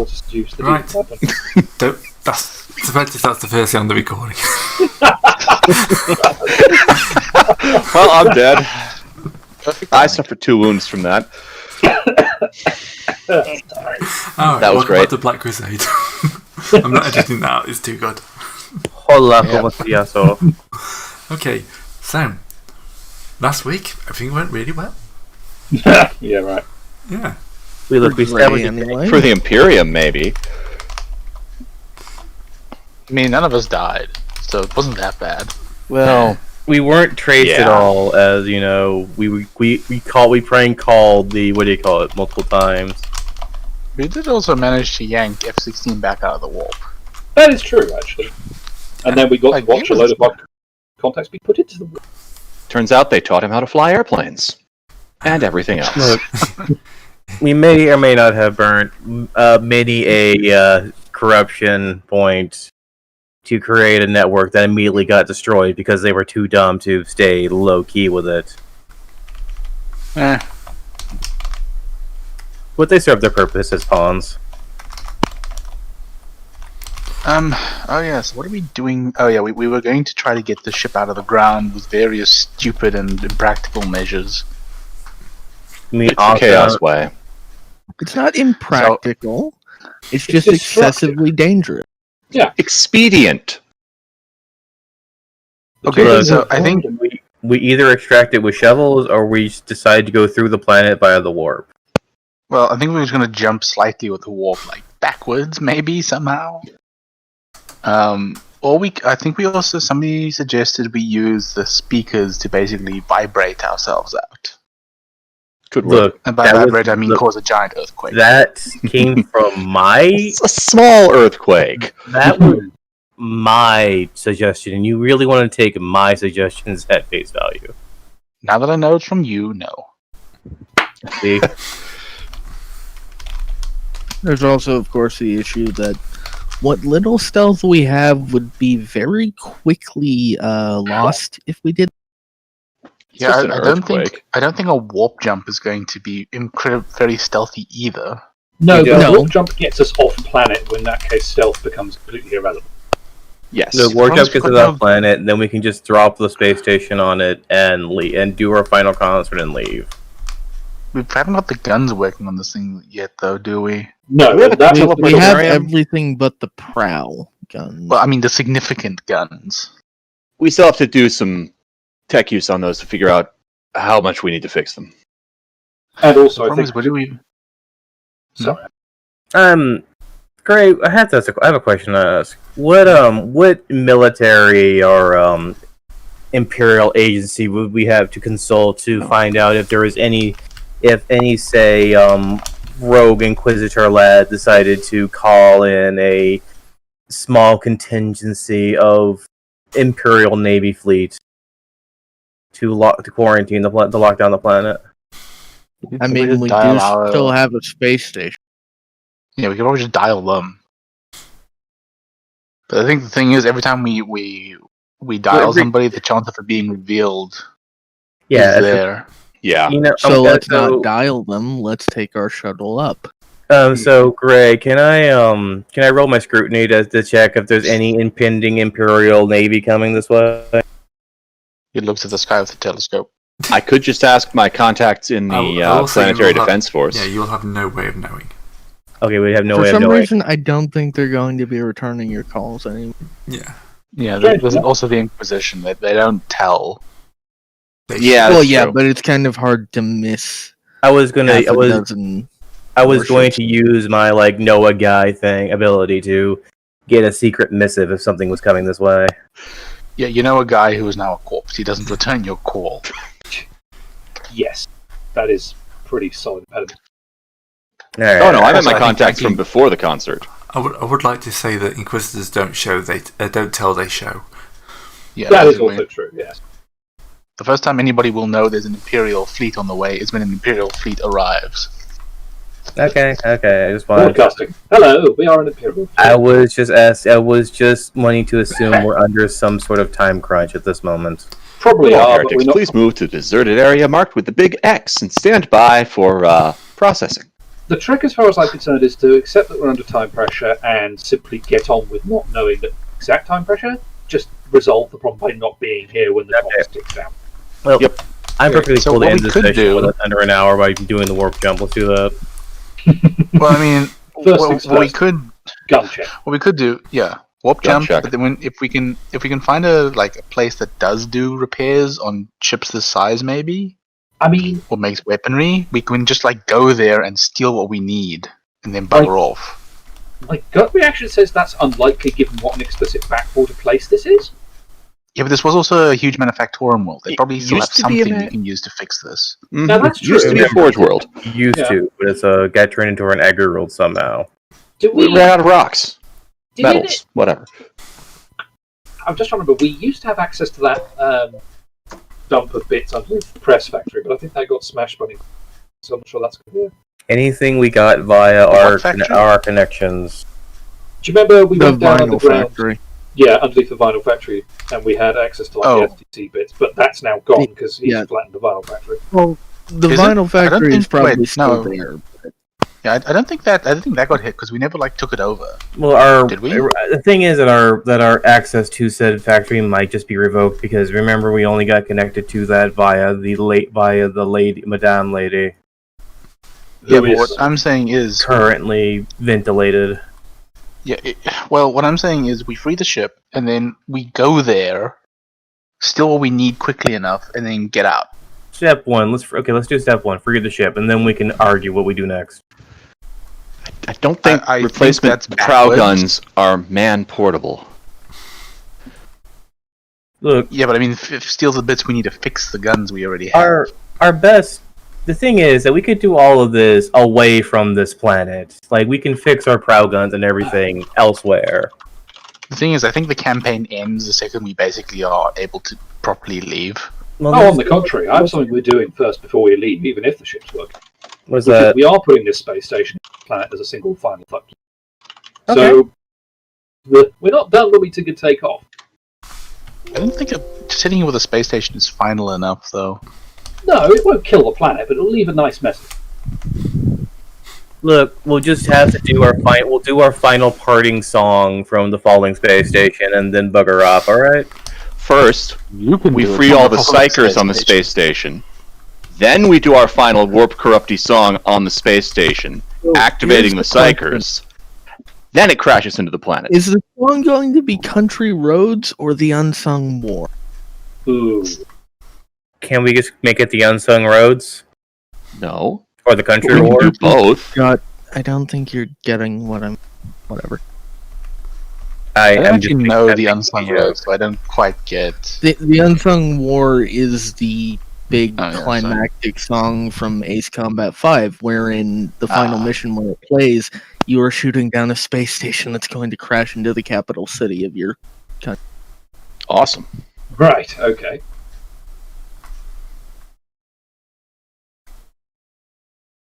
to seduce the Right. That's the first thing on the recording. Well, I'm dead. I suffered 2 wounds from that. That was great. The Black Crusade. I'm not editing that out, it's too good. Hola, como so. Okay, so last week everything went really well. Yeah, right. Yeah. We established anyway. For the Imperium, maybe. I mean, none of us died, so it wasn't that bad. Well, we weren't traced at all, as you know. We prank called the multiple times. We did also manage to yank F-16 back out of the warp. That is true, actually. And then we got to watch a load of our contacts be put into the war. Turns out they taught him how to fly airplanes. And everything else. Look, we may or may not have burnt many a corruption point to create a network that immediately got destroyed because they were too dumb to stay low-key with it. But they served their purpose as pawns. Oh yes, what are we doing? Oh yeah, we were going to try to get the ship out of the ground with various stupid and impractical measures. I mean, It's the chaos way. it's not impractical. It's just excessively dangerous. Yeah. Expedient. Okay, Look, so I think we either extract it with shovels or we decide to go through the planet via the warp. Well, I think we were just going to jump slightly with the warp, like backwards, maybe somehow. I think we also somebody suggested we use the speakers to basically vibrate ourselves out. Good work. Look, And by vibrate, I mean cause a giant earthquake. that came from my. It's a small earthquake. That was my suggestion, and you really want to take my suggestions at face value. Now that I know it's from you, no. See? There's also, of course, the issue that what little stealth we have would be very quickly lost if we did. Yeah, just an I don't earthquake. think a warp jump is going to be very stealthy either. No, Yeah. the warp jump gets us off planet. In that case, stealth becomes completely irrelevant. Yes. The warp Suppose jump gets we us could off planet, and then we can just drop the space station on it and leave, and do our final concert and leave. We haven't got the guns working on this thing yet, though, do we? No, We have a that's We have Planetarium. everything but the prow guns. Well, I mean, the significant guns. We still have to do some tech use on those to figure out how much we need to fix them. and also I Problem think. is, what do we? Sorry. Great. I have a question to ask. What military or imperial agency would we have to consult to find out if there is any, say, rogue Inquisitor lad decided to call in a small contingency of Imperial Navy fleet to quarantine to lock down the planet? I mean, just we dial do our- still have a space station. Yeah, we could always just dial them. But I think the thing is, every time we dial somebody, the chance of it being revealed Yeah. is there. Yeah. You know, So let's not dial them. Let's take our shuttle up. So Greg, can I roll my scrutiny to check if there's any impending Imperial Navy coming this way? He looks at the sky with a telescope. I could just ask my contacts in I the will say Planetary you will have- Defense Force. Yeah, you'll have no way of knowing. Okay, we have no For way of some knowing. reason, I don't think they're going to be returning your calls anymore. Yeah. Yeah, Strange, there's isn't it? also the Inquisition. They don't tell. Yeah, Well, that's yeah, true. but it's kind of hard to miss. I was going half a dozen. to use my Noah guy ability to get a secret missive if something was coming this way. Yeah, you know a guy who is now a corpse. He doesn't return your call. Yes, that is pretty solid impediment. All right. Oh no, I meant Also, my I think contacts you- from before the concert. I would like to say that Inquisitors don't show, they don't tell, they show. Yeah, That is basically. also true. Yes. The first time anybody will know there's an Imperial fleet on the way is when an Imperial fleet arrives. Okay. I just wanted. Broadcasting. Hello, we are an Imperial. I was just wanting to assume we're under some sort of time crunch at this moment. Probably All are, but heretics, we're not. please move to the deserted area marked with the big X and stand by for processing. The trick, as far as I'm concerned, is to accept that we're under time pressure and simply get on with not knowing the exact time pressure. Just resolve the problem by not being here when the clock ticks down. Well, Yep. I'm perfectly So cool to what end we this could session do- with under an hour by doing the warp jump. Let's do that. Well, I mean, First things what we first. could Gun check. what we could do, warp Gun jump. check. But then if we can find a place that does do repairs on ships this size, maybe, I mean, or makes weaponry, we can just like go there and steal what we need and then bugger off. my gut reaction says that's unlikely given what an explicit backwater place this is. Yeah, but this was also a huge manufactorum world. They It probably still have used to be a something ma- we can use to fix this. Now, that's It used true. to be a Forge world. Used Yeah. to, but it's got turned into an agri world somehow. Do We we? ran out of rocks, Did metals, whatever. I'm just trying to remember. We used to have access to that dump of bits underneath the press factory, but I think that got smashed by. So I'm not sure that's good. Yeah. Anything we got via What factory? our connections. Do you remember we The went down vinyl underground? factory. Yeah, underneath the vinyl factory, and we had access to Oh. the FTC bits, but that's now gone because he's Yeah. flattened the vinyl factory. Well, the Is it? vinyl factory think- is probably wait, still no. there. Yeah, I don't think that got hit because we never like took it over. Well, our Did we? the thing is that our access to said factory might just be revoked because remember we only got connected to that via the lady Madame Lady, Yeah, Who but is- what I'm saying is, currently ventilated. well, what I'm saying is we free the ship and then we go there, steal what we need quickly enough, and then get out. Step one. Let's do step one. Free the ship, and then we can argue what we do next. I don't think I think replacement that's prow backwards. guns are man portable. Look, Yeah, but I mean, if steal the bits, we need to fix the guns we already have. our best. The thing is that we could do all of this away from this planet. Like we can fix our prow guns and everything elsewhere. The thing is, I think the campaign ends the second we basically are able to properly leave. Well, Oh, on the contrary, I have something we're doing first before we leave, even if the ship's working. was Which is that we are putting this space station planet as a single final factor. Okay. So we're not done when we took a take off. I don't think sitting here with a space station is final enough, though. No, it won't kill the planet, but it'll leave a nice message. Look, we'll just have to do we'll do our final parting song from the falling space station and then bugger off. All right. First, You can we free all the psychers on the space station. Then we do our final warp corrupty song on the space station, activating the here's the psychers. Then it crashes into the planet. Is the song going to be Country Roads or The Unsung War? Ooh. Can we just make it the unsung roads No, or the country we can war? do both. God, I don't think you're getting what I'm. Whatever. I don't am actually just know the making unsung a joke. roads, so I don't quite get. The Unsung War is the big Oh, yeah, climactic song from Ace Combat 5, wherein the final Ah. mission where it plays, you are shooting down a space station that's going to crash into the capital city of your. Awesome. Right, okay.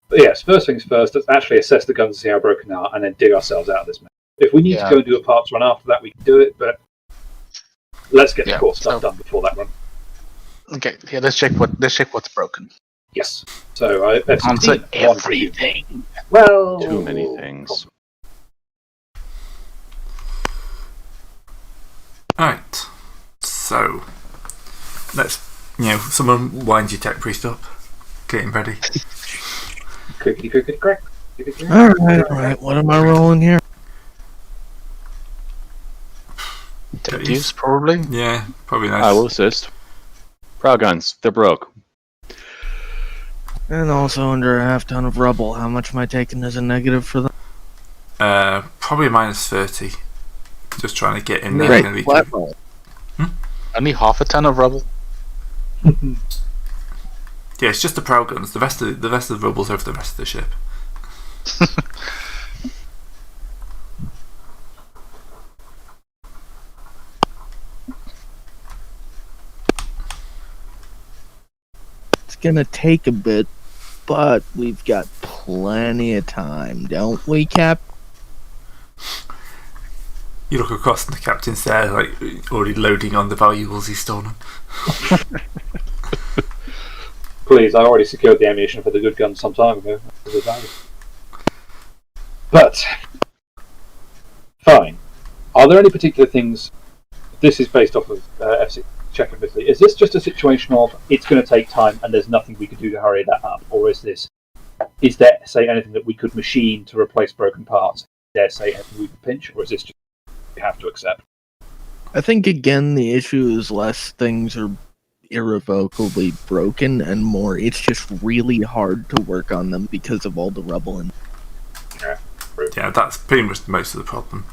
But yes, first things first, let's actually assess the guns and see how broken they are, and then dig ourselves out of this mess. If we need Yeah. to go and do a parts run after that, we can do it, but let's get the Yeah, core stuff so- done before that run. Okay, yeah, let's check what's broken. Yes. So I Answer everything. Well, Too many things. Alright. So, let's, someone wind your tech priest up. Get him ready. Crickety crickety crack. Alright, what am I rolling here? Detectives, probably. Yeah, probably nice. I will assist. Prow guns, they're broke. And also under a half ton of rubble. How much am I taking as a negative for them? Probably minus 30. Just trying to get in there. Great. Gonna be Flat good. roll. Only half a ton of rubble. Yeah, it's just the prow guns. The rest of the rubble's over the rest of the ship. It's gonna take a bit, but we've got plenty of time, don't we, Cap? You look across and the captain's there, like already loading on the valuables he's stolen. Please, I already secured the ammunition for the good guns some time ago. But fine. Are there any particular things? This is based off of FC Czech admittedly. Is this just a situation of it's going to take time and there's nothing we can do to hurry that up, or is there say anything that we could machine to replace broken parts? Dare say anything we could pinch, or is this just we have to accept? I think again the issue is less things are irrevocably broken and more it's just really hard to work on them because of all the rubble and Yeah, that's pretty much most of the problem.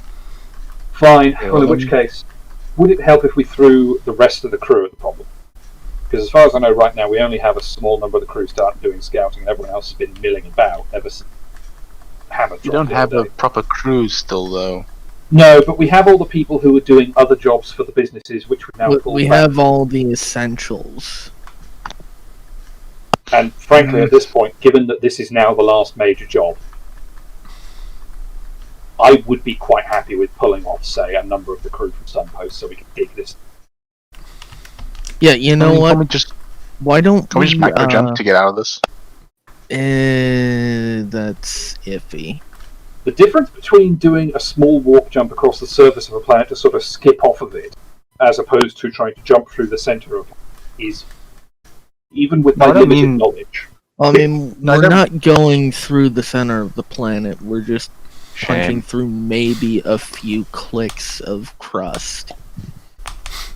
Fine. Well, in which case, would it help if we threw the rest of the crew at the problem? Because as far as I know right now, we only have a small number of the crew start doing scouting, and everyone else has been milling about ever since Hammer. You don't have a proper crew still, though. No, but we have all the people who are doing other jobs for the businesses, which we now call. We have all the essentials. And frankly, at this point, given that this is now the last major job, I would be quite happy with pulling off, say, a number of the crew from some posts so we can dig this. Yeah, you know what? Why don't Can we just macro jump to get out of this? That's iffy. The difference between doing a small warp jump across the surface of a planet to sort of skip off of it, as opposed to trying to jump through the center of it, is, even with my limited knowledge. I mean, we're not going through the center of the planet. We're just punching through maybe a few clicks of crust.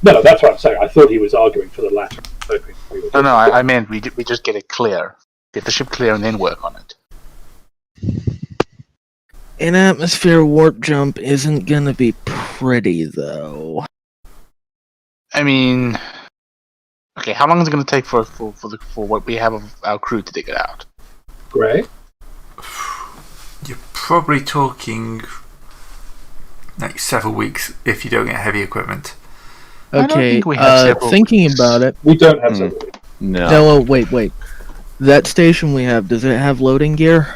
No, that's what I'm saying. I thought he was arguing for the latter. No, I meant we just get it clear. Get the ship clear and then work on it. An atmosphere warp jump isn't gonna be pretty, though. I mean, okay, how long is it gonna take for what we have of our crew to dig it out? Great. You're probably talking like several weeks if you don't get heavy equipment. Okay, I don't think we have several thinking weeks. about it. We don't have several weeks. No. No, wait. That station we have, does it have loading gear?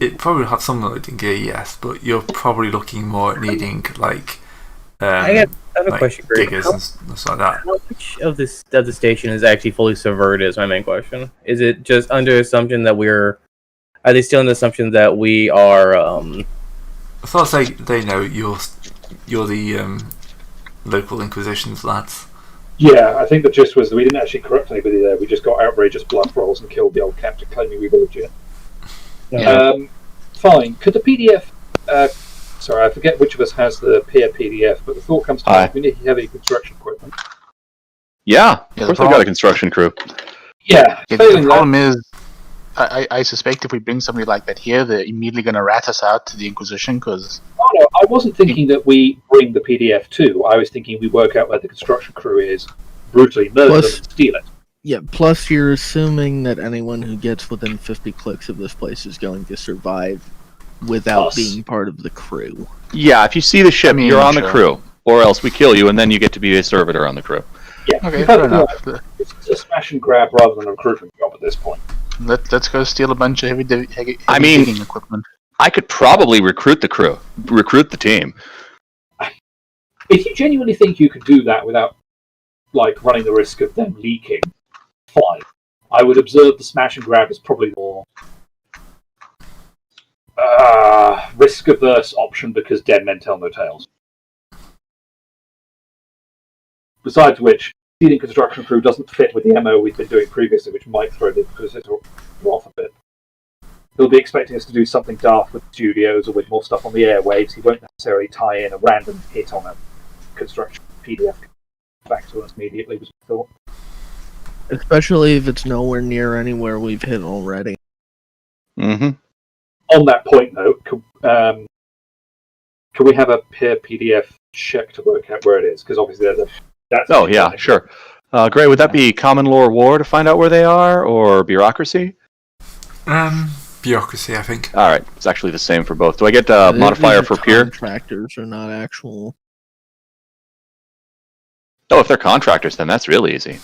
It probably had some loading gear, yes, but you're probably looking more at needing like I have a like question, Greg. diggers and stuff like that. How much of the station is actually fully subverted? Is my main question. Is it just under assumption that are they still under the assumption that we are? I thought they know you're the local Inquisitions lads. Yeah, I think the gist was that we didn't actually corrupt anybody there. We just got outrageous blood rolls and killed the old captain claiming we were legit. Yeah. Fine. Could the PDF... sorry, I forget which of us has the peer PDF, but the thought comes to mind, we need heavy construction equipment. Yeah, of course I've got a construction crew. Yeah, The failing problem is, I suspect if we bring somebody like that here, they're immediately going to rat us out to the Inquisition, because... Oh no, I wasn't thinking that we bring the PDF too. I was thinking we work out where the construction crew is, brutally murder them and steal it. Yeah, plus you're assuming that anyone who gets within 50 clicks of this place is going to survive without being part of the crew. Yeah, if you see the ship, you're on the crew. Or else we kill you, and then you get to be a servitor on the crew. Yeah, okay, fair enough. It's a smash and grab rather than a recruitment job at this point. Let's go steal a bunch of heavy digging equipment. I could probably recruit the crew, recruit the team. If you genuinely think you could do that without, like, running the risk of them leaking, fine. I would observe the smash and grab as probably more risk-averse option because dead men tell no tales. Besides which, stealing construction crew doesn't fit with the MO we've been doing previously, which might throw the Inquisitor off a bit. He'll be expecting us to do something daft with studios or with more stuff on the airwaves. He won't necessarily tie in a random hit on a construction PDF back to us immediately, was my thought. Especially if it's nowhere near anywhere we've hit already. Mm-hmm. On that point, though, can we have a peer PDF check to work out where it is? Because obviously that's... Oh, yeah, sure. Gray, would that be common law war to find out where they are, or bureaucracy? Bureaucracy, I think. Alright, it's actually the same for both. Do I get a modifier for peer? Contractors are not actual... Oh, if they're contractors, then that's really easy.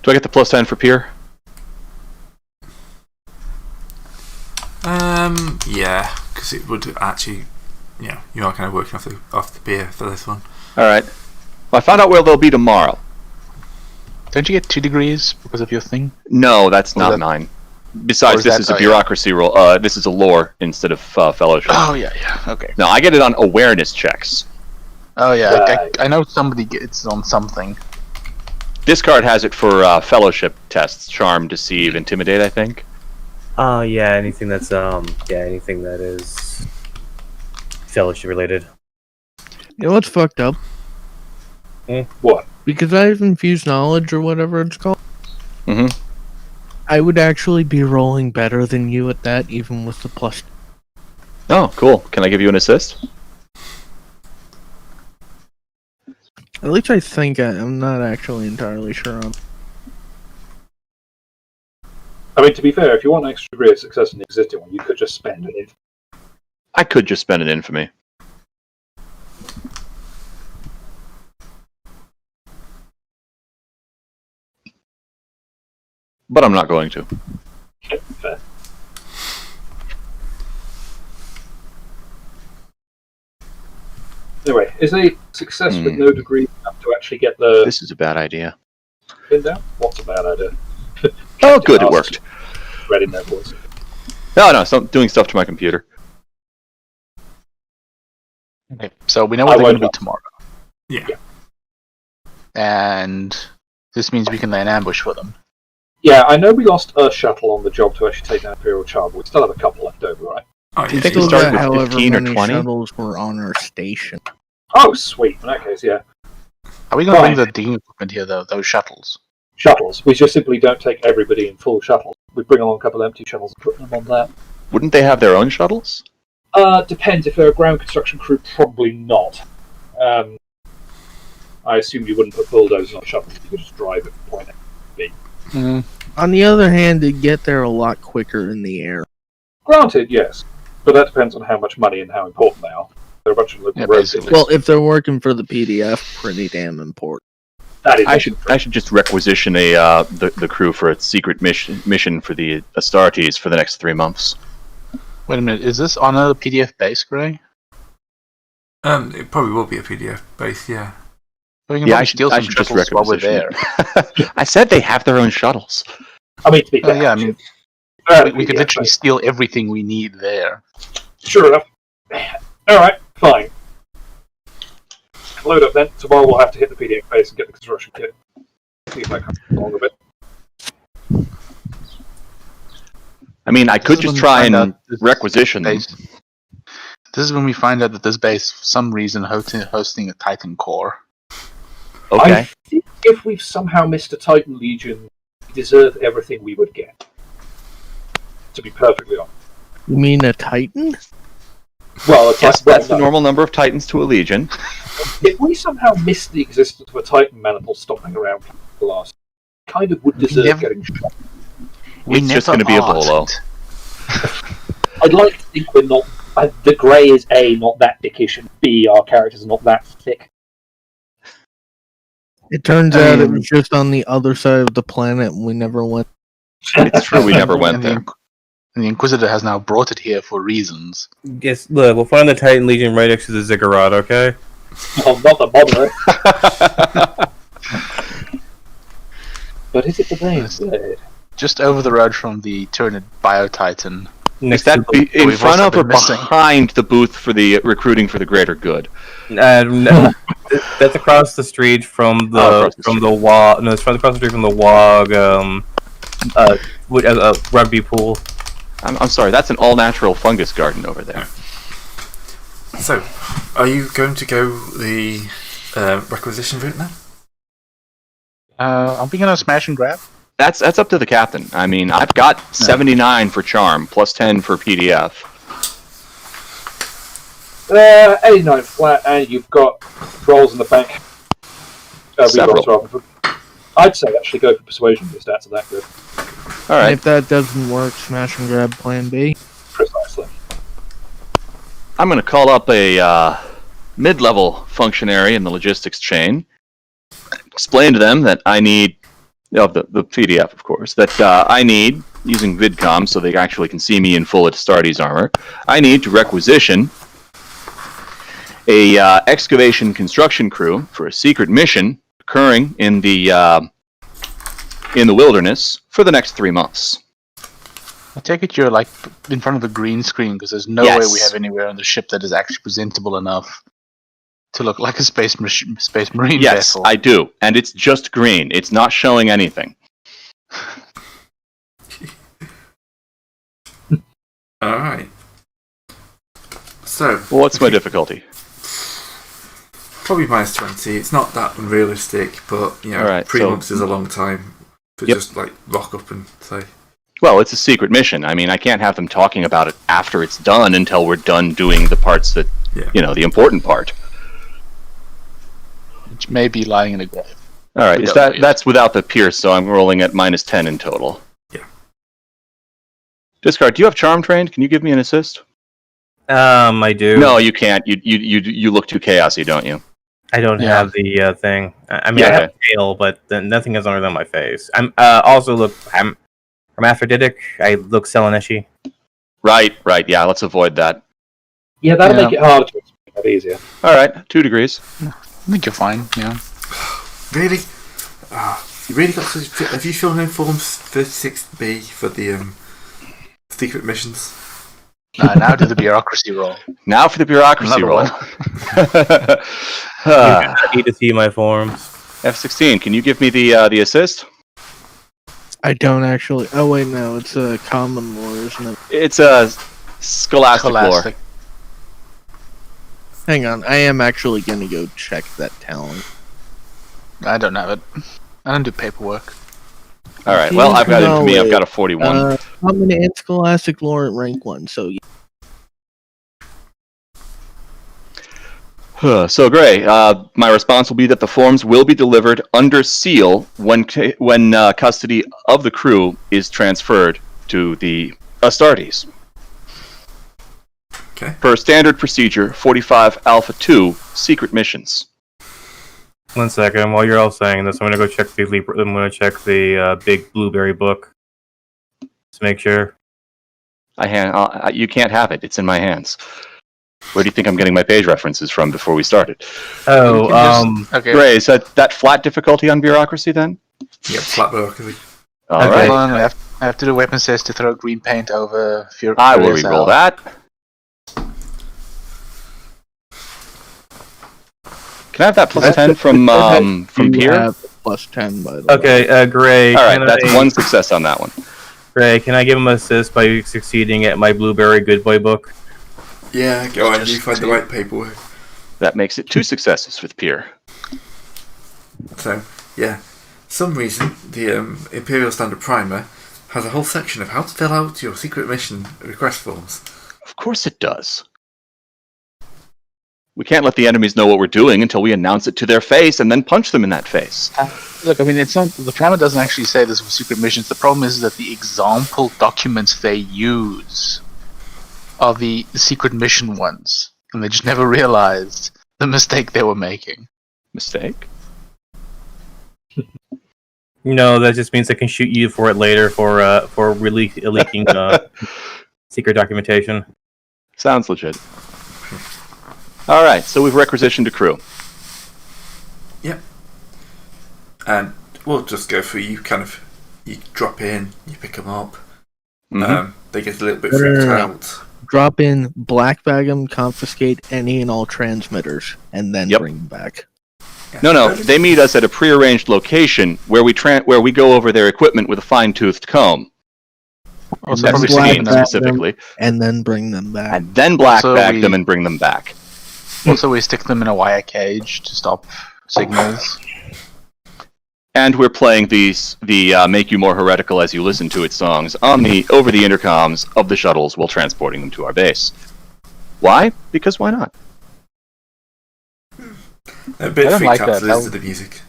Do I get the plus 10 for peer? Yeah, because it would actually, you are kind of working off the peer for this one. Alright. Well, I found out where they'll be tomorrow. Don't you get 2 degrees because of your thing? No, that's not mine. Besides, this is a bureaucracy roll. This is a lore instead of fellowship. Oh yeah, okay. No, I get it on awareness checks. Oh yeah, I know somebody gets it on something. This card has it for fellowship tests: charm, deceive, intimidate. I think. Yeah, anything that's anything that is fellowship related. You know what's fucked up? What? Because I have infused knowledge or whatever it's called. Mm-hmm. I would actually be rolling better than you at that, even with the plus. Oh, cool. Can I give you an assist? At least I think I'm not actually entirely sure on. I mean, to be fair, if you want an extra degree of success in the existing one, you could just spend it. I could just spend an infamy. But I'm not going to. Fair. Anyway, is a success with no degree enough to actually get the This is a bad idea. pin down? What's a bad idea? Oh, good, it worked. Read in their voice. No, doing stuff to my computer. Okay, so we know what they're going to be tomorrow. Yeah. And this means we can lay an ambush for them. Yeah, I know we lost a shuttle on the job to actually take down Imperial Charm, but we still have a couple left over, right? Oh, Do you yeah. think we Still started got with however 15 or many 20? shuttles were on our station. Oh, sweet. In that case, yeah. Are we going to Fine. bring the digging equipment here, though? Those shuttles? Shuttles. We just simply don't take everybody in full shuttles. We bring along a couple of empty shuttles and put them on that. Wouldn't they have their own shuttles? Depends. If they're a ground construction crew, probably not. I assume you wouldn't put bulldozers on shuttles. You could just drive it from point A to B. On the other hand, they get there a lot quicker in the air. Granted, yes. But that depends on how much money and how important they are. They're a bunch of little roads. basically. Well, if they're working for the PDF, pretty damn important. That is I should just requisition the crew for a secret mission for the Astartes for the next 3 months. Wait a minute, is this on a PDF base, Gray? It probably will be a PDF base, yeah. We can Yeah, probably I steal some should just shuttles while we're there. requisition it. I said they have their own shuttles. I mean, to be fair, Yeah, I mean, we could literally steal everything we need there. Sure enough. Alright, fine. Load up then. Tomorrow we'll have to hit the PDF base and get the construction kit. See if that comes along a bit. I mean, I could This is just when we try find and out this requisition them. base. This is when we find out that this base, for some reason, hosting a Titan core. Okay. I think if we've somehow missed a Titan Legion, we deserve everything we would get. To be perfectly honest. You mean a Titan? Well, Yes, that's the normal number of Titans to a Legion. If we somehow missed the existence of a Titan maniple stopping around for the last, kind of would deserve getting shot. It's just going to be a bolo. I'd like to think we're not. The grey is A, not that dickish, and B, our characters are not that thick. It turns out it was just on the other side of the planet and we never went. It's true, we never went there. And the Inquisitor has now brought it here for reasons. Yes, look, we'll find the Titan Legion right next to the Ziggurat, okay? Oh, not the bother. But is it the brain? Just over the road from the Tyranid Bio-Titan. Is that in we've front also of or been missing. behind the booth for the recruiting for the greater good? No, that's across the street from the WOG. No, it's across the street from the WOG. Rugby pool. I'm sorry, that's an all-natural fungus garden over there. So, are you going to go the requisition route now? Are we going to smash and grab? That's up to the captain. I mean, I've got 79 for charm, plus 10 for PDF. 89 flat, and you've got rolls in the bank. Several. Rerolls rather. I'd say actually go for persuasion. Your stats are that good. All And right. if that doesn't work, smash and grab plan B. Precisely. I'm going to call up a mid-level functionary in the logistics chain. Explain to them that I need, the PDF, of course, that I need, using VidCom so they actually can see me in full Astartes armor, I need to requisition a excavation construction crew for a secret mission occurring in the wilderness for the next 3 months. I take it you're like in front of the green screen because there's no way we Yes. have anywhere on the ship that is actually presentable enough to look like a space marine Yes, vessel. I do, and it's just green. It's not showing anything. Alright. So, Well, what's my difficulty? probably minus 20. It's not that unrealistic, but, you know, Alright, 3 so- months is a long time to Yep. just, like, rock up and say, Well, it's a secret mission. I mean, I can't have them talking about it after it's done until we're done doing the parts that, Yeah. you know, the important part. Which may be lying in a grave. All right, We is don't know that yet. that's without the pierce, so I'm rolling at minus 10 in total. Yeah. Discard, do you have charm trained? Can you give me an assist? I do. No, you can't. You look too chaosy, don't you? I don't Yeah. have the thing. I mean, Yeah, I have okay. a tail, but then nothing is on my face. I'm I'm hermaphroditic. I look Seleneshi. Right. Yeah, let's avoid that. Yeah, that'll Yeah. make it harder to explain that easier. All right, 2 degrees. I think you're fine. Yeah. really? You really got to... Have you filled in forms 36B for the secret missions? Now do the bureaucracy roll. Now for the bureaucracy Another roll. I need to see my forms. F16, can you give me the assist? I don't actually. Oh wait, no, it's a common lore, isn't it? It's a scholastic lore. Scholastic. Hang on, I am actually gonna go check that talent. I don't have it. I don't do paperwork. All right, well, I've got it for me. I've got a 41. Common and scholastic lore at rank 1. So yeah. So, Gray, my response will be that the forms will be delivered under seal when custody of the crew is transferred to the Astartes. Okay. Per standard procedure, 45 Alpha 2 secret missions. 1 second. While you're all saying this, I'm gonna go check the big blueberry book. Just make sure. You can't have it. It's in my hands. Where do you think I'm getting my page references from before we started? Oh, You can just- okay. Gray, is that flat difficulty on bureaucracy then? Yeah, flat bureaucracy. All Okay. right. Hold on, I have to do weapon says to throw green paint over I will Furious re-roll Owl. that. Can I have that plus 10 from You Pierre? have plus 10 by the way. Okay, Gray. All right, can that's I- one success on that one. Gray, can I give him assist by succeeding at my blueberry good boy book? Yeah, go on, you Just find the see. right paperwork. That makes it 2 successes with Pierre. So, yeah. Some reason, the Imperial Standard Primer has a whole section of how to fill out your secret mission request forms. Of course it does. We can't let the enemies know what we're doing until we announce it to their face and then punch them in that face. Look, I mean, it's not the primer doesn't actually say this was secret missions. The problem is that the example documents they use are the secret mission ones, and they just never realized the mistake they were making. Mistake? No, that just means I can shoot you for it later for leaking secret documentation. Sounds legit. All right, so we've requisitioned a crew. And we'll just go through, you drop in, you pick them up, Mhm. they get a little bit No, no, freaked no, no. out. Drop in, black bag them, confiscate any and all transmitters, and then Yep. bring them back. No, they meet us at a prearranged location where we go over their equipment with a fine-toothed comb. Also, then probably black sticking bag them. Specifically, And then bring them back. and then black So bag we- them and bring them back. Also, we stick them in a wire cage to stop signals. And we're playing the "Make You More Heretical as You Listen to It" songs over the intercoms of the shuttles while transporting them to our base. Why? Because why not? A bit I don't freaked like out that. to listen to the music.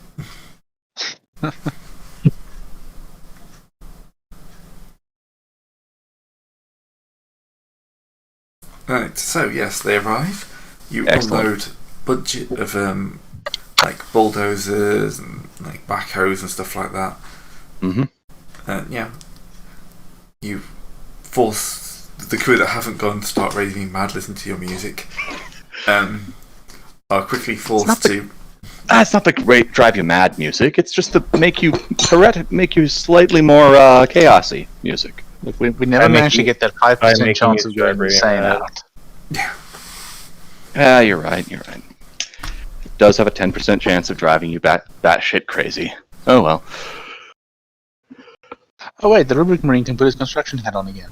Right, so yes, they arrive. You Excellent. unload budget of like bulldozers and like backhoes and stuff like that. Mhm. Yeah, you force the crew that haven't gone to start raving mad, listen to your music. Are quickly forced not the- to. That's not the great drive you mad music. It's just the make you slightly more chaosy music. Look, we never I'm managed to making- get that I'm 5% making chance you of going start insane reading out. Ah, you're right. It does have a 10% chance of driving you batshit crazy. Oh well. Oh wait, the Rubric Marine can put his construction hat on again.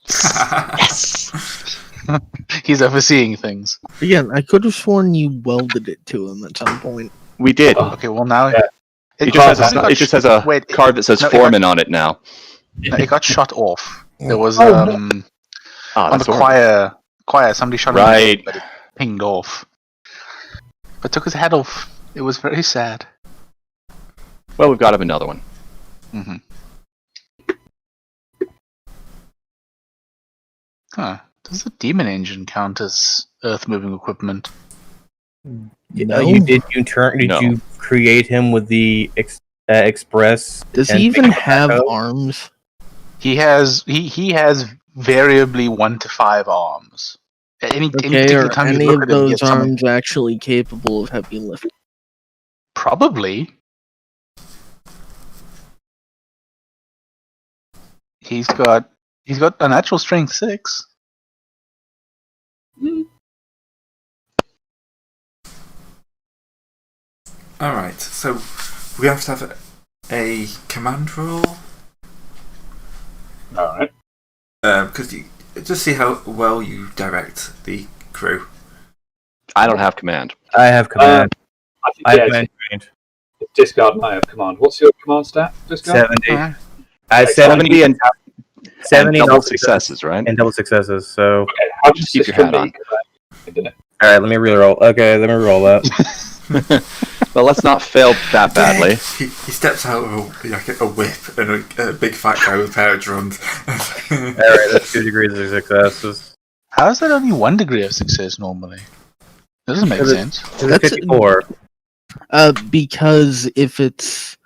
Yes. He's overseeing things. Again, I could have sworn you welded it to him at some point. We did. Okay, well now Yeah. It just has a wait, card that says no, it Foreman on it now. it got shot off. There was Oh, on That's the horrible. choir somebody shot him, Right. but it pinged off. But took his hat off. It was very sad. Well, we've got him another one. Mm-hmm. Huh. Does the demon engine count as earth-moving equipment? No. Did you create him with the express? Does and he even make have tobacco? arms? He has variably 1 to 5 arms. Any Okay, particular are time you any look of at him, he those has something. arms actually capable of heavy lifting? Probably. He's got a natural strength 6. Alright, so we have to have a command roll. Alright. Because you just see how well you direct the crew. I don't have command. I have command. I think I have yeah, command trained. it's Discard and I have command. What's your command stat, Discard? 70. Okay, 70 and 70 double all successes, right? and double successes. So, Okay, how does Keep this your for hat me? on. 'Cause I didn't. all right, let me reroll. Okay, let me roll that. Well, let's not fail that badly. He steps out of a whip and a big fat guy with a pair of drums. All right, that's 2 degrees of successes. How is that only 1 degree of success normally? That doesn't make Because sense. It's That's- 54. Because if it's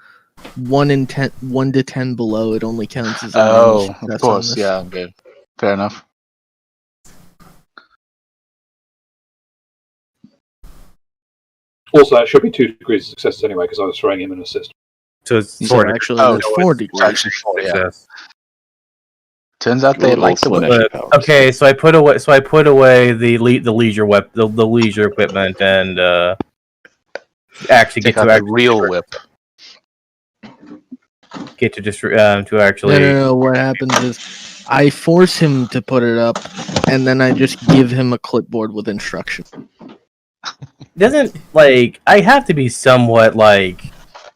1 to 10 below, it only counts as a Oh, success of on course, this. yeah, okay. Fair enough. Also, it should be 2 degrees of success anyway, because I was throwing him an assist. So it's So 4 degrees actually, Oh, it's no, 4 It's degrees. actually 4, yeah. success. Turns out they Ooh, like the also whip. an extra power. Okay, so I put away the leisure the leisure equipment and actually Take get out to the actually real whip. to actually. No. What happens is I force him to put it up, and then I just give him a clipboard with instruction. Doesn't I have to be somewhat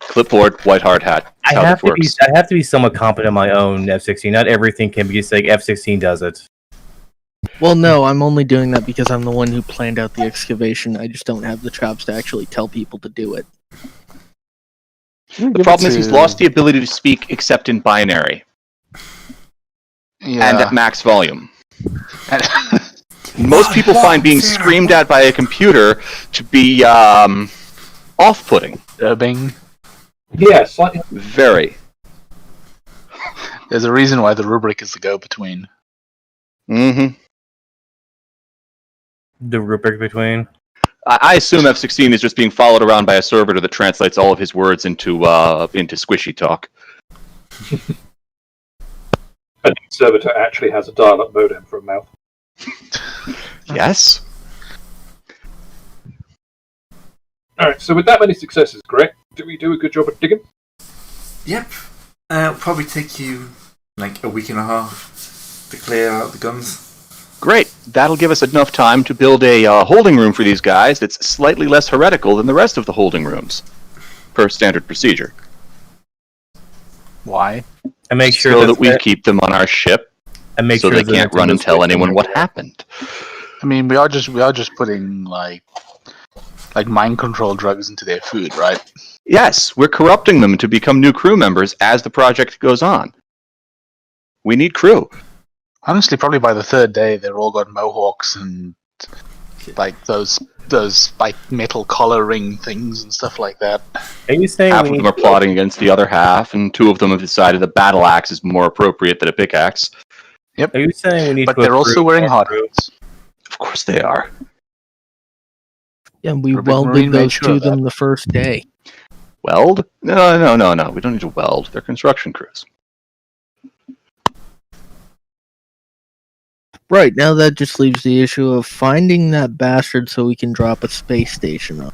Clipboard, white hard hat. I That's how have this to be works. I have to be somewhat competent in my own F-16. Not everything can be just like F-16 does it. Well, no, I'm only doing that because I'm the one who planned out the excavation. I just don't have the chops to actually tell people to do it. The problem is he's lost the ability to speak except in binary Yeah. and at max volume. Most people find being screamed at by a computer to be off-putting. Disturbing. Yeah, slightly. Very. There's a reason why the rubric is the go-between. Mm-hmm. The rubric between. I assume F-16 is just being followed around by a servitor that translates all of his words into squishy talk. And the servitor actually has a dial-up modem for a mouth. Yes. Alright, so with that many successes, Greg, did we do a good job at digging? Yep. It'll probably take you a week and a half to clear out the guns. Great. That'll give us enough time to build a holding room for these guys that's slightly less heretical than the rest of the holding rooms, per standard procedure. Why? And make sure So that we keep them on our ship, and make so sure they that can't run and tell anyone what happened. I mean, we are just putting like mind control drugs into their food, right? Yes, we're corrupting them to become new crew members as the project goes on. We need crew. Honestly, probably by the 3rd day, they've all got mohawks and those metal collar ring things and stuff like that. Are you saying Half we of them need are plotting against the other half, and 2 of them have decided a battle axe is more appropriate than a pickaxe. Are you saying we need But to they're also recruit wearing more hard crew? hats. Of course they are. Yeah, we Rubric Marine welded made those sure to of that. them the first day. Weld? No. We don't need to weld. They're construction crews. Right, now that just leaves the issue of finding that bastard so we can drop a space station on.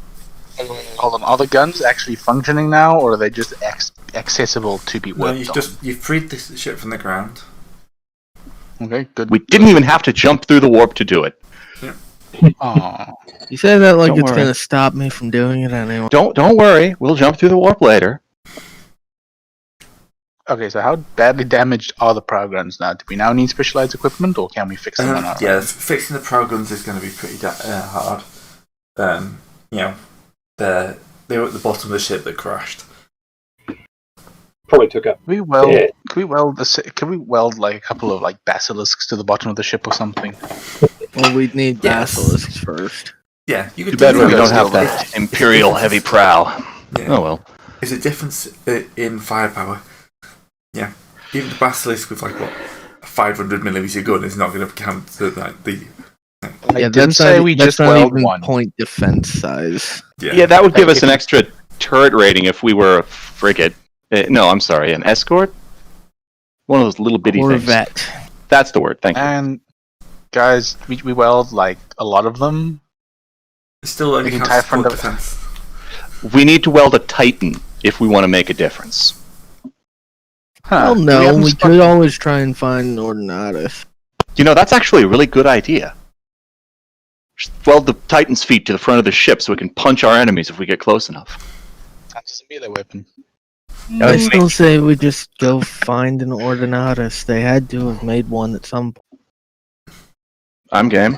Hold on, are the guns actually functioning now, or are they just accessible to be No, worked on? you've freed the ship from the ground. Okay, good. We didn't even have to jump through the warp to do it. Aw. You say that like Don't it's worry. gonna stop me from doing it anyway. Don't worry. We'll jump through the warp later. Okay, so how badly damaged are the programs now? Do we now need specialized equipment, or can we fix them on our Yeah, own? fixing the programs is going to be pretty hard. You know, they were at the bottom of the ship that crashed. Probably took up. Can we weld? Yeah. Can we weld like a couple of like basilisks to the bottom of the ship or something? Well, we'd need Yes. basilisks first. Yeah, you could Too bad do we that. don't have that Imperial heavy prow. Yeah. Oh well. There's a difference in firepower. Yeah, even the basilisk with like what a 500mm gun is not going to count to like the. I Yeah, didn't say we that's just not weld even one. point defense size. Yeah, that would give Like, us an extra turret rating if we were a frigate. No, I'm sorry, an escort. One of those little bitty things. Corvette. That's the word. Thank you. And guys, we weld like a lot of them. It still only the counts entire as front point of- defense. We need to weld a Titan if we want to make a difference. Well, We no, haven't we stuck- could always try and find an Ordinatus. You know, that's actually a really good idea. Just weld the Titan's feet to the front of the ship so we can punch our enemies if we get close enough. That's just a melee weapon. I still say we just go find an Ordinatus. They had to have made one at some point. I'm game.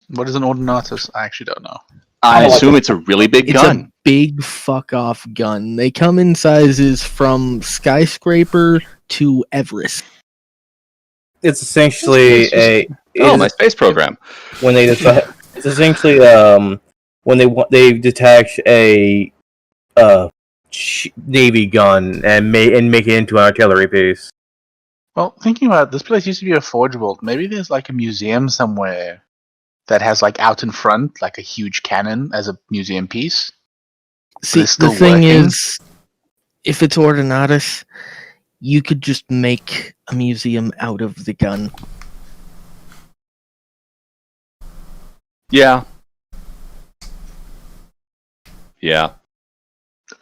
What is an Ordinatus? I actually don't know. I Oh, assume it's a really big It's gun. a big fuck off gun. They come in sizes from skyscraper to Everest. It's essentially Oh, my space program. when they decide. It's essentially when they detach a navy gun and make it into an artillery piece. Well, thinking about it, this place used to be a forge world. Maybe there's like a museum somewhere that has like out in front like a huge cannon as a museum piece. See, it's still the thing working? is, if it's Ordinatus, you could just make a museum out of the gun. Yeah. Yeah.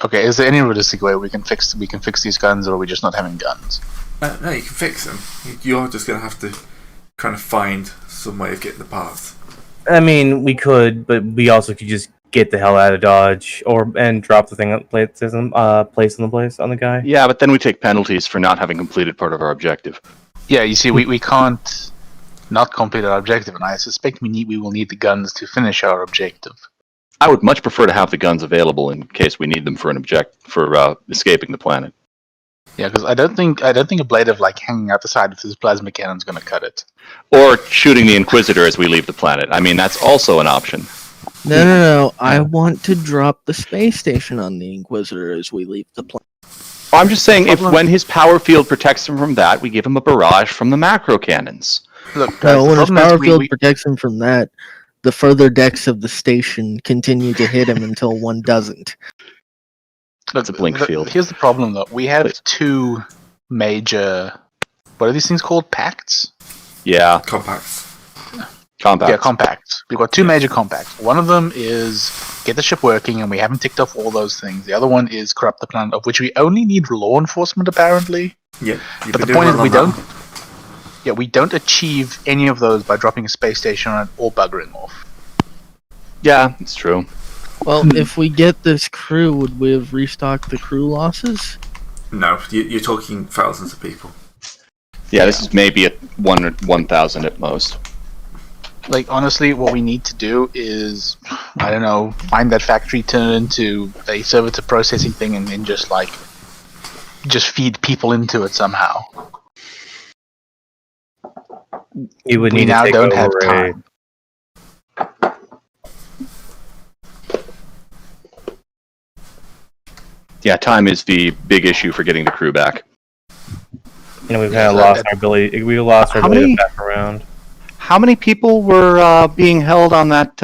Okay, is there any realistic way we can fix these guns, or are we just not having guns? No, you can fix them. You're just going to have to kind of find some way of getting the parts. I mean, we could, but we also could just get the hell out of Dodge and drop the thing on place on the guy. Yeah, but then we take penalties for not having completed part of our objective. Yeah, you see, we can't not complete our objective, and I suspect we will need the guns to finish our objective. I would much prefer to have the guns available in case we need them for escaping the planet. Yeah, because I don't think a blade of like hanging out the side of this plasma cannon is going to cut it. Or shooting the Inquisitor as we leave the planet. I mean, that's also an option. No. I want to drop the space station on the Inquisitor as we leave the planet. I'm just saying, if when his power field protects him from that, we give him a barrage from the macro cannons. Look, guys, No, the when his problem is power we- field we- protects him from that, the further decks of the station continue to hit him until one doesn't. Look, a blink field. Here's the problem, though. We have Please. two major. What are these things called? Pacts? Yeah, Compacts. compact. Yeah, compacts. We've got two major compacts. One of them is get the ship working, and we haven't ticked off all those things. The other one is corrupt the planet, of which we only need law enforcement, apparently. Yeah. But the point is, we don't achieve any of those by dropping a space station on it or buggering off. Yeah, it's true. Well, if we get this crew, would we have restocked the crew losses? No, you're talking thousands of people. Yeah, this is maybe at 1,000 at most. Like, honestly, what we need to do is, I don't know, find that factory, turn it into a server-to processing thing, and then just feed people into it somehow. You would We need now to take don't have over time. Yeah, time is the big issue for getting the crew back. we've Yeah, kind of so lost that- our ability. We lost our How ability many- to back around. How many people were being held on that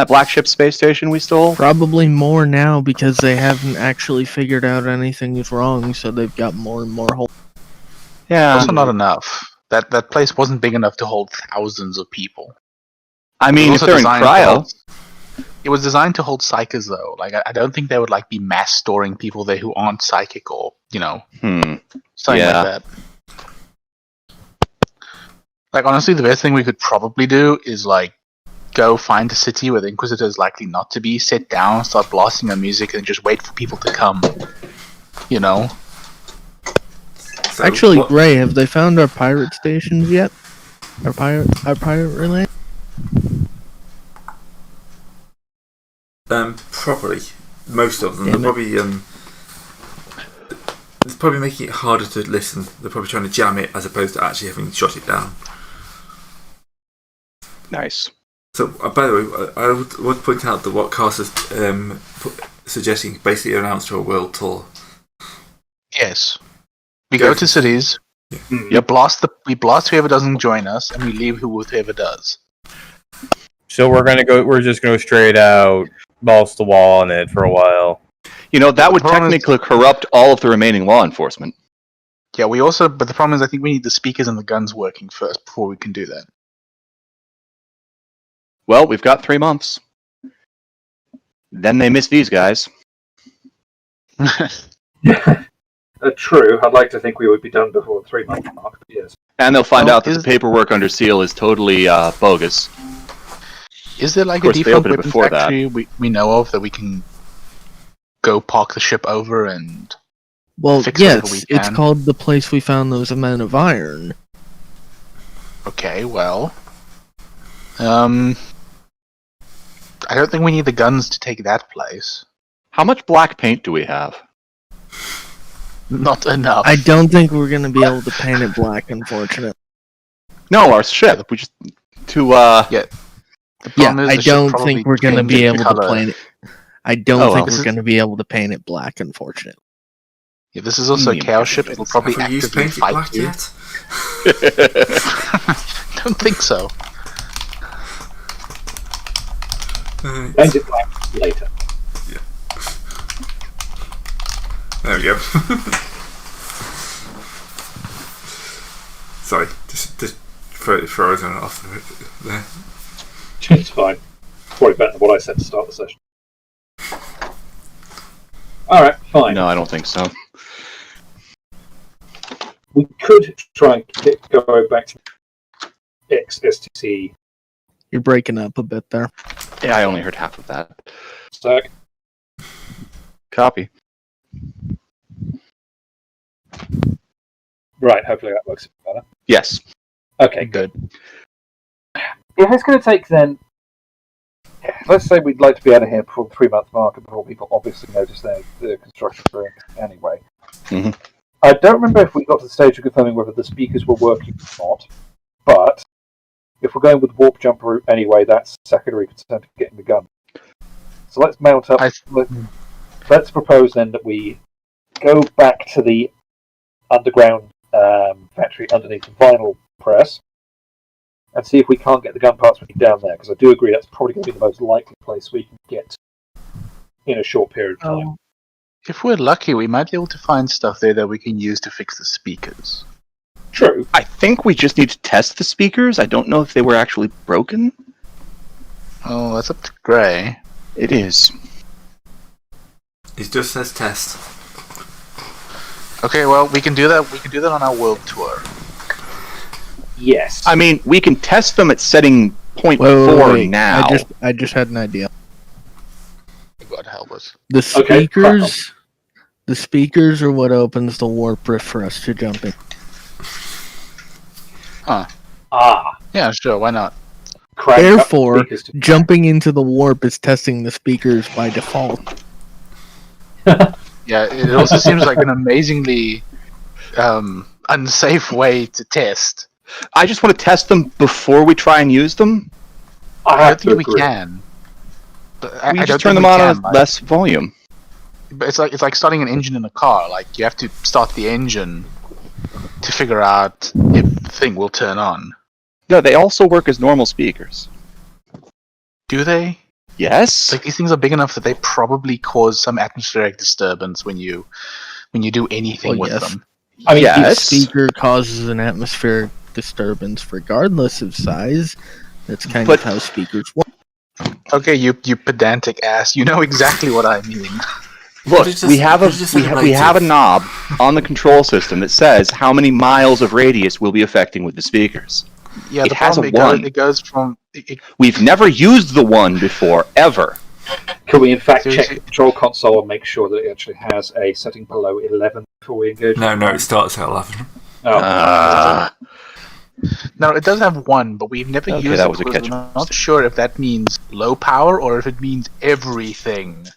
black ship space station we stole? Probably more now because they haven't actually figured out anything is wrong, so they've got more and more holes. Yeah. Also not enough. That place wasn't big enough to hold thousands of people. I mean, It if was also they're in designed to cryo, hold- It was designed to hold psychers, though. Like, I don't think they would like be mass storing people there who aren't psychic or something Yeah. like that. Like, honestly, the best thing we could probably do is like go find a city where the Inquisitor is likely not to be, sit down, start blasting their music, and just wait for people to come. So Actually, what- Gray, have they found our pirate stations yet? Our pirate relay? probably most of them. Damn They're probably it's probably making it harder to listen. They're probably trying to jam it as opposed to actually having shot it down. nice. So, by the way, I would point out that what Cast is suggesting basically announced to a world tour. Yes. We go to cities. Yep. We blast whoever doesn't join us, and we leave whoever does. So we're just gonna go straight out, balls to the wall on it for a while. That would The problem is- technically corrupt all of the remaining law enforcement. Yeah, but the problem is, I think we need the speakers and the guns working first before we can do that. Well, we've got 3 months. Then they miss these guys. True. I'd like to think we would be done before the 3-month mark, but yes. And they'll find Well, out that the paperwork under seal is totally bogus. Is there like Of course, a they default opened it weapons before that. factory we know of that we can go park the ship over and... Well, Fix whatever yes, we it's can. called the place we found those men of iron. Okay, well... I don't think we need the guns to take that place. How much black paint do we have? Not enough. I don't think we're gonna be able to paint it black, unfortunately. No, our ship. We just to The Yeah, problem is I the ship don't probably think we're gonna changed be its able color. to paint it. I don't Oh, think well. we're gonna be able to paint it black, unfortunately. Yeah, this is also a Hmm. chaos ship. It'll probably Have we used actively painted fight black you. yet? Don't think so. Paint it black later. There we go. Sorry, just frozen off there. It's fine. Probably better than what I said to start the session. Alright, fine. No, I don't think so. We could try and go back to XSTC You're breaking up a bit there. Yeah, I only heard half of that. stack. Copy. Right, hopefully that works better. Yes. Okay, good. If it's going to take then, let's say we'd like to be out of here before the 3-month mark and before people obviously notice the construction doing anyway. Mhm. I don't remember if we got to the stage of confirming whether the speakers were working or not, but if we're going with the warp jump route anyway, that's secondary concern to getting the gun. So let's mount up. Let's propose then that we go back to the underground factory underneath the vinyl press and see if we can't get the gun parts when we down there, because I do agree that's probably going to be the most likely place we can get in a short period of time. If we're lucky, we might be able to find stuff there that we can use to fix the speakers. True. I think we just need to test the speakers. I don't know if they were actually broken. Oh, that's up to Gray. It is. It just says test. Okay, well, we can do that. We can do that on our world tour. Yes. I mean, we can test them at setting point Wait, wait, 4 wait. now. I just had an idea. God help us. The Okay, speakers, the speakers are what opens the warp rift for us to jump in. Yeah, sure. Why not? Crank up the Therefore, speakers to- jumping into the warp is testing the speakers by default. Yeah, it also seems like an amazingly unsafe way to test. I just want to test them before we try and use them. I I have don't to think we agree. can. But We I just don't turn think them we on can, at less volume. But it's like starting an engine in a car. Like you have to start the engine to figure out if the thing will turn on. No, they also work as normal speakers. Do they? Yes. Like these things are big enough that they probably cause some atmospheric disturbance when you do anything Well, with yes. them. I mean, Yes. Each speaker causes an atmospheric disturbance regardless of size. That's kind But- of how speakers work. Okay, you pedantic ass. You know exactly what I mean. Look, Could've we just- have could've just said it we have a relative. knob on the control system that says how many miles of radius we'll be affecting with the speakers. Yeah, It the has problem a one. it goes from We've never used the one before, ever. Can we in fact check Seriously? the control console and make sure that it actually has a setting below 11 before we engage? No, it starts at 11. Oh. No, it does have one, but we've never Okay, used that it was a because catch. we're not sure if that means low power or if it means everything.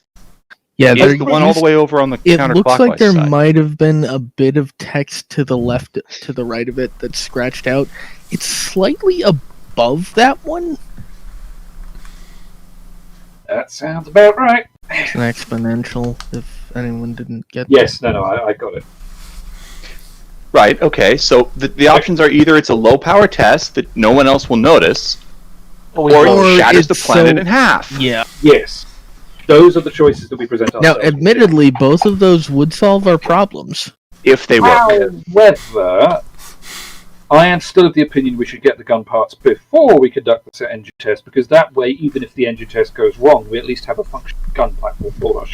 Yeah, It's there the one all the way over on the It counterclockwise looks like there side. might have been a bit of text to the left, to the right of it that's scratched out. It's slightly above that one. That sounds about right. It's an exponential, if anyone didn't get Yes, no, I got it. Right, okay, so the options are either it's a low power test that no one else will notice, or Or it shatters the it's planet so- in half. that. Yeah. Yes. Those are the choices that we present Now, ourselves. admittedly, both of those would solve our problems. If they work. However, I am still of the opinion we should get the gun parts before we conduct the engine test, because that way, even if the engine test goes wrong, we at least have a functioning gun platform for us.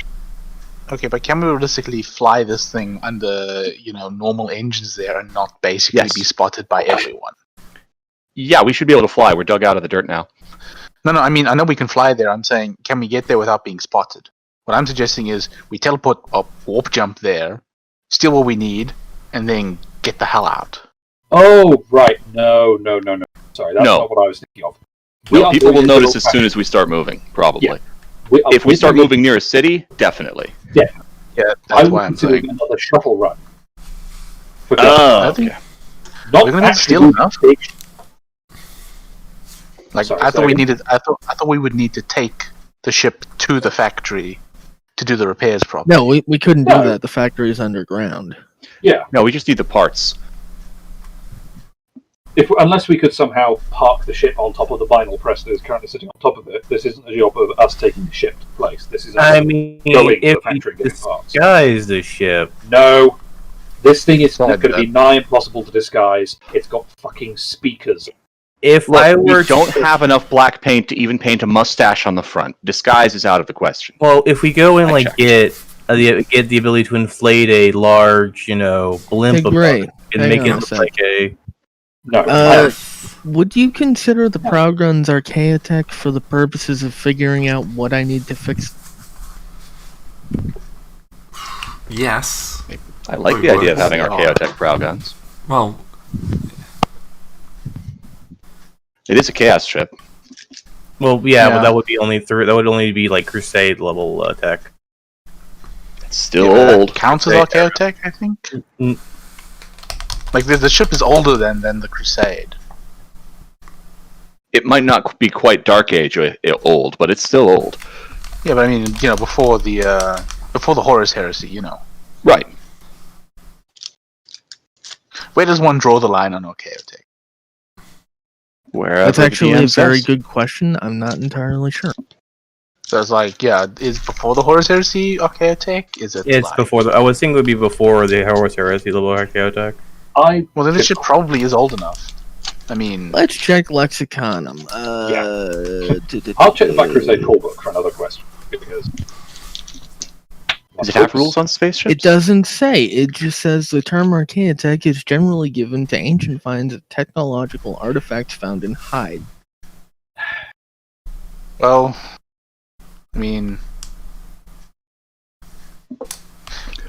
Okay, but can we realistically fly this thing under, normal engines there and not basically Yes. be spotted by everyone? Yeah, we should be able to fly. We're dug out of the dirt now. No, I mean, I know we can fly there. I'm saying, can we get there without being spotted? What I'm suggesting is we teleport up, warp jump there, steal what we need, and then get the hell out. Oh, right. No. Sorry, that's No. not what I was thinking of. No, people will notice little as soon as we start moving, probably. Yeah. If we start moving near a city, definitely. Yeah, I that's would why I'm consider saying. another shuttle run. For Oh, I think- okay. not we're gonna actually steal moving enough. big Like, Sorry, I thought we second. needed. I thought we would need to take the ship to the factory to do the repairs properly. No, we couldn't do No. that. The factory is underground. Yeah, No, we just need the parts. unless we could somehow park the ship on top of the vinyl press that is currently sitting on top of it, this isn't a job of us taking the ship to place. This is I mean, going to if the factory and we getting parts. disguise the ship, No, this thing is Yeah, going to be nigh impossible to disguise. It's got fucking speakers. if Look, I were we don't to, have enough black paint to even paint a mustache on the front. Disguise is out of the question. well, if we go and I like checked. get the ability to inflate a large, blimp Hey, of Gray, it and hang make on it a look sec. like a No, Would you consider the Progun's Archaeotech for the purposes of figuring out what I need to fix? Yes. I like Oh, the idea of works. having Archaeotech prow guns. Well, It is a chaos ship. well, Yeah. but that would be only that would only be like Crusade level tech. It's still Yeah, that old. counts as Archaeotech, I think. Mm. Like the ship is older than the Crusade. It might not be quite Dark Age old, but it's still old. Yeah, but I mean, before the Horus Heresy, Right. Where does one draw the line on Archaeotech? Wherever That's the actually DM a very says. good question. I'm not entirely sure. So it's like, is before the Horus Heresy Archaeotech? Is it? It's like- before I would think it would be before the Horus Heresy level Archaeotech. Well, then this ship probably is old enough. I mean, Let's check Lexiconum. I'll check the Black Crusade call book for another question because Does it have rules on spaceships? It doesn't say. It just says the term Archaeotech is generally given to ancient finds of technological artifacts found in hide. well, I mean,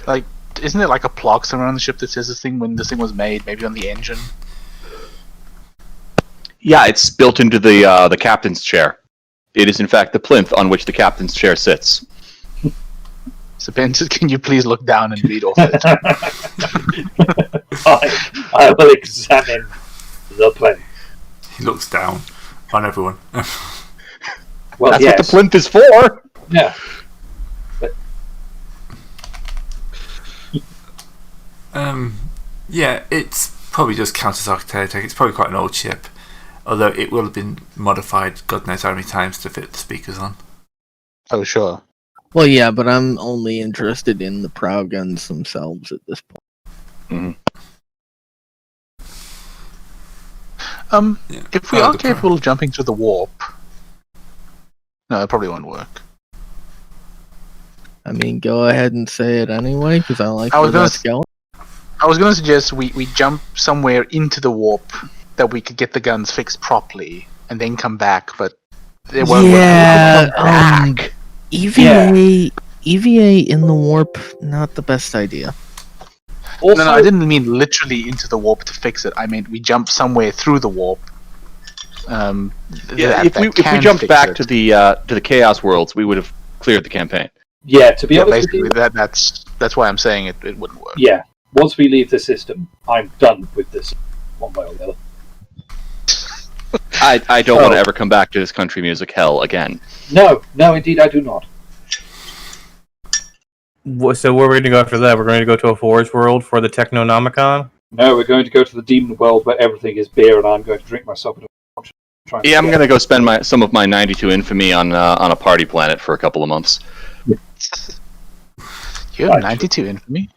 like, isn't it like a plaque somewhere on the ship that says this thing when this thing was made? Maybe on the engine. Yeah, it's built into the captain's chair. It is in fact the plinth on which the captain's chair sits. So, Ben, can you please look down and read off it? I will examine the plane. he looks down on everyone. Well, That's yes. what the plinth is for. Yeah. Yeah, it's probably just counts as Archaeotech. It's probably quite an old ship, although it will have been modified God knows how many times to fit the speakers on. Oh, sure. Well, yeah, but I'm only interested in the prow guns themselves at this point. If we are capable of jumping to the warp, no, it probably won't work. I mean, go ahead and say it anyway, because I like I was where gonna that's going. I was going to suggest we jump somewhere into the warp that we could get the guns fixed properly, and then come back. But it won't Yeah, work. EVA in the warp, not the best idea. Also, No, I didn't mean literally into the warp to fix it. I meant we jump somewhere through the warp. If we jumped back to the Chaos Worlds, we would have cleared the campaign. yeah, to be honest with basically you, that's why I'm saying it wouldn't work. yeah, once we leave the system, I'm done with this one way or the other. I don't want to ever come back to this country music hell again. No, indeed, I do not. So where are we going to go after that? We're going to go to a Forge World for the Technonomicon? No, we're going to go to the demon world where everything is beer, and I'm going to drink myself into a Yeah, I'm going to go spend some of my 92 infamy on a party planet for a couple of months. You have 92 infamy?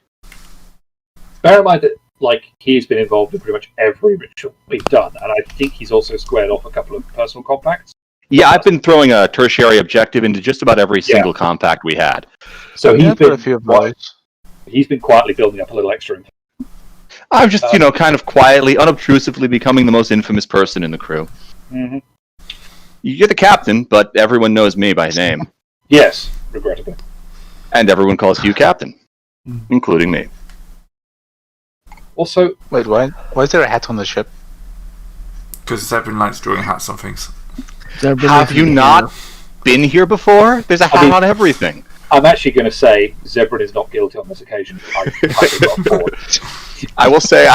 Bear in mind that, he's been involved in pretty much every ritual we've done, and I think he's also squared off a couple of personal compacts. Yeah, I've been throwing a tertiary objective into just about every single compact we had. So I've got a few of those. He's been quietly building up a little extra infamy. I'm just, kind of quietly, unobtrusively becoming the most infamous person in the crew. Mm-hmm. You're the captain, but everyone knows me by name. Yes, regrettably. And everyone calls you captain, including me. Also, Wait, why is there a hat on the ship? Because Zebrin likes drawing hats on things. Have you not been here before? There's a hat on everything. I'm actually going to say Zebrin is not guilty on this occasion. I will say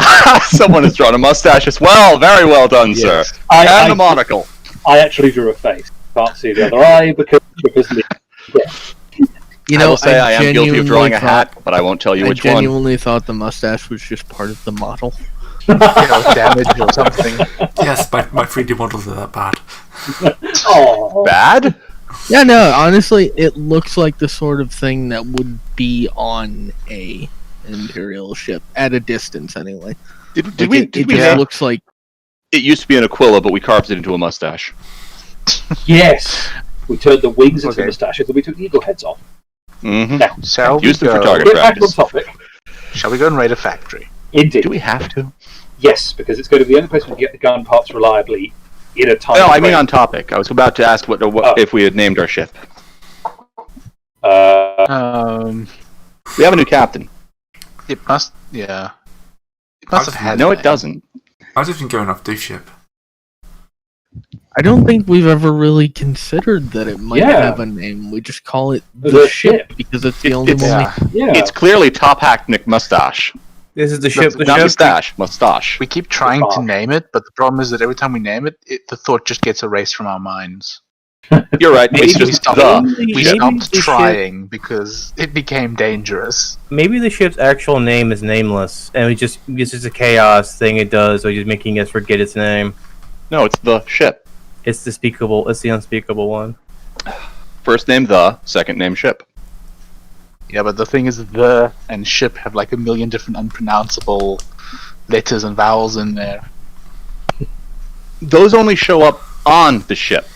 someone has drawn a mustache as well. Very well done, sir. And a monocle. I actually drew a face. Can't see the other eye because I will say I am guilty of drawing a hat, but I won't tell you which one. I genuinely thought the mustache was just part of the model. Damage or something. Yes, my 3D models are that bad. Oh, bad? Yeah, no, honestly, it looks like the sort of thing that would be on an Imperial ship, at a distance anyway. It looks like... It used to be an Aquila, but we carved it into a mustache. Yes! We turned the wings into mustaches and we took eagle heads off. Mm-hmm. Now, use them for target get back on practice. topic. Shall we go and raid a factory? Indeed. Do we have to? Yes, because it's going to be the only place we can get the gun parts reliably in a time. No, I mean on topic. I was about to ask what if we had named our ship. Uh, We have a new captain. It must, yeah. It must have had. No, it doesn't. I was even going off do ship. I don't think we've ever really considered that it might have a name. We just call it the ship because it's the only one. yeah. It's clearly Top Hacknick Mustache. This is the ship. The Not ship. mustache. We keep trying to name it, but the problem is that every time we name it, the thought just gets erased from our minds. You're right. It's We just stopped, the. we ship. stopped trying because it became dangerous. Maybe the ship's actual name is nameless, and it's just a chaos thing it does, so just making us forget its name. No, it's the ship. It's the speakable. It's the unspeakable one. First name the, second name ship. Yeah, but the thing is, the and ship have like a million different unpronounceable letters and vowels in there. Those only show up on the ship.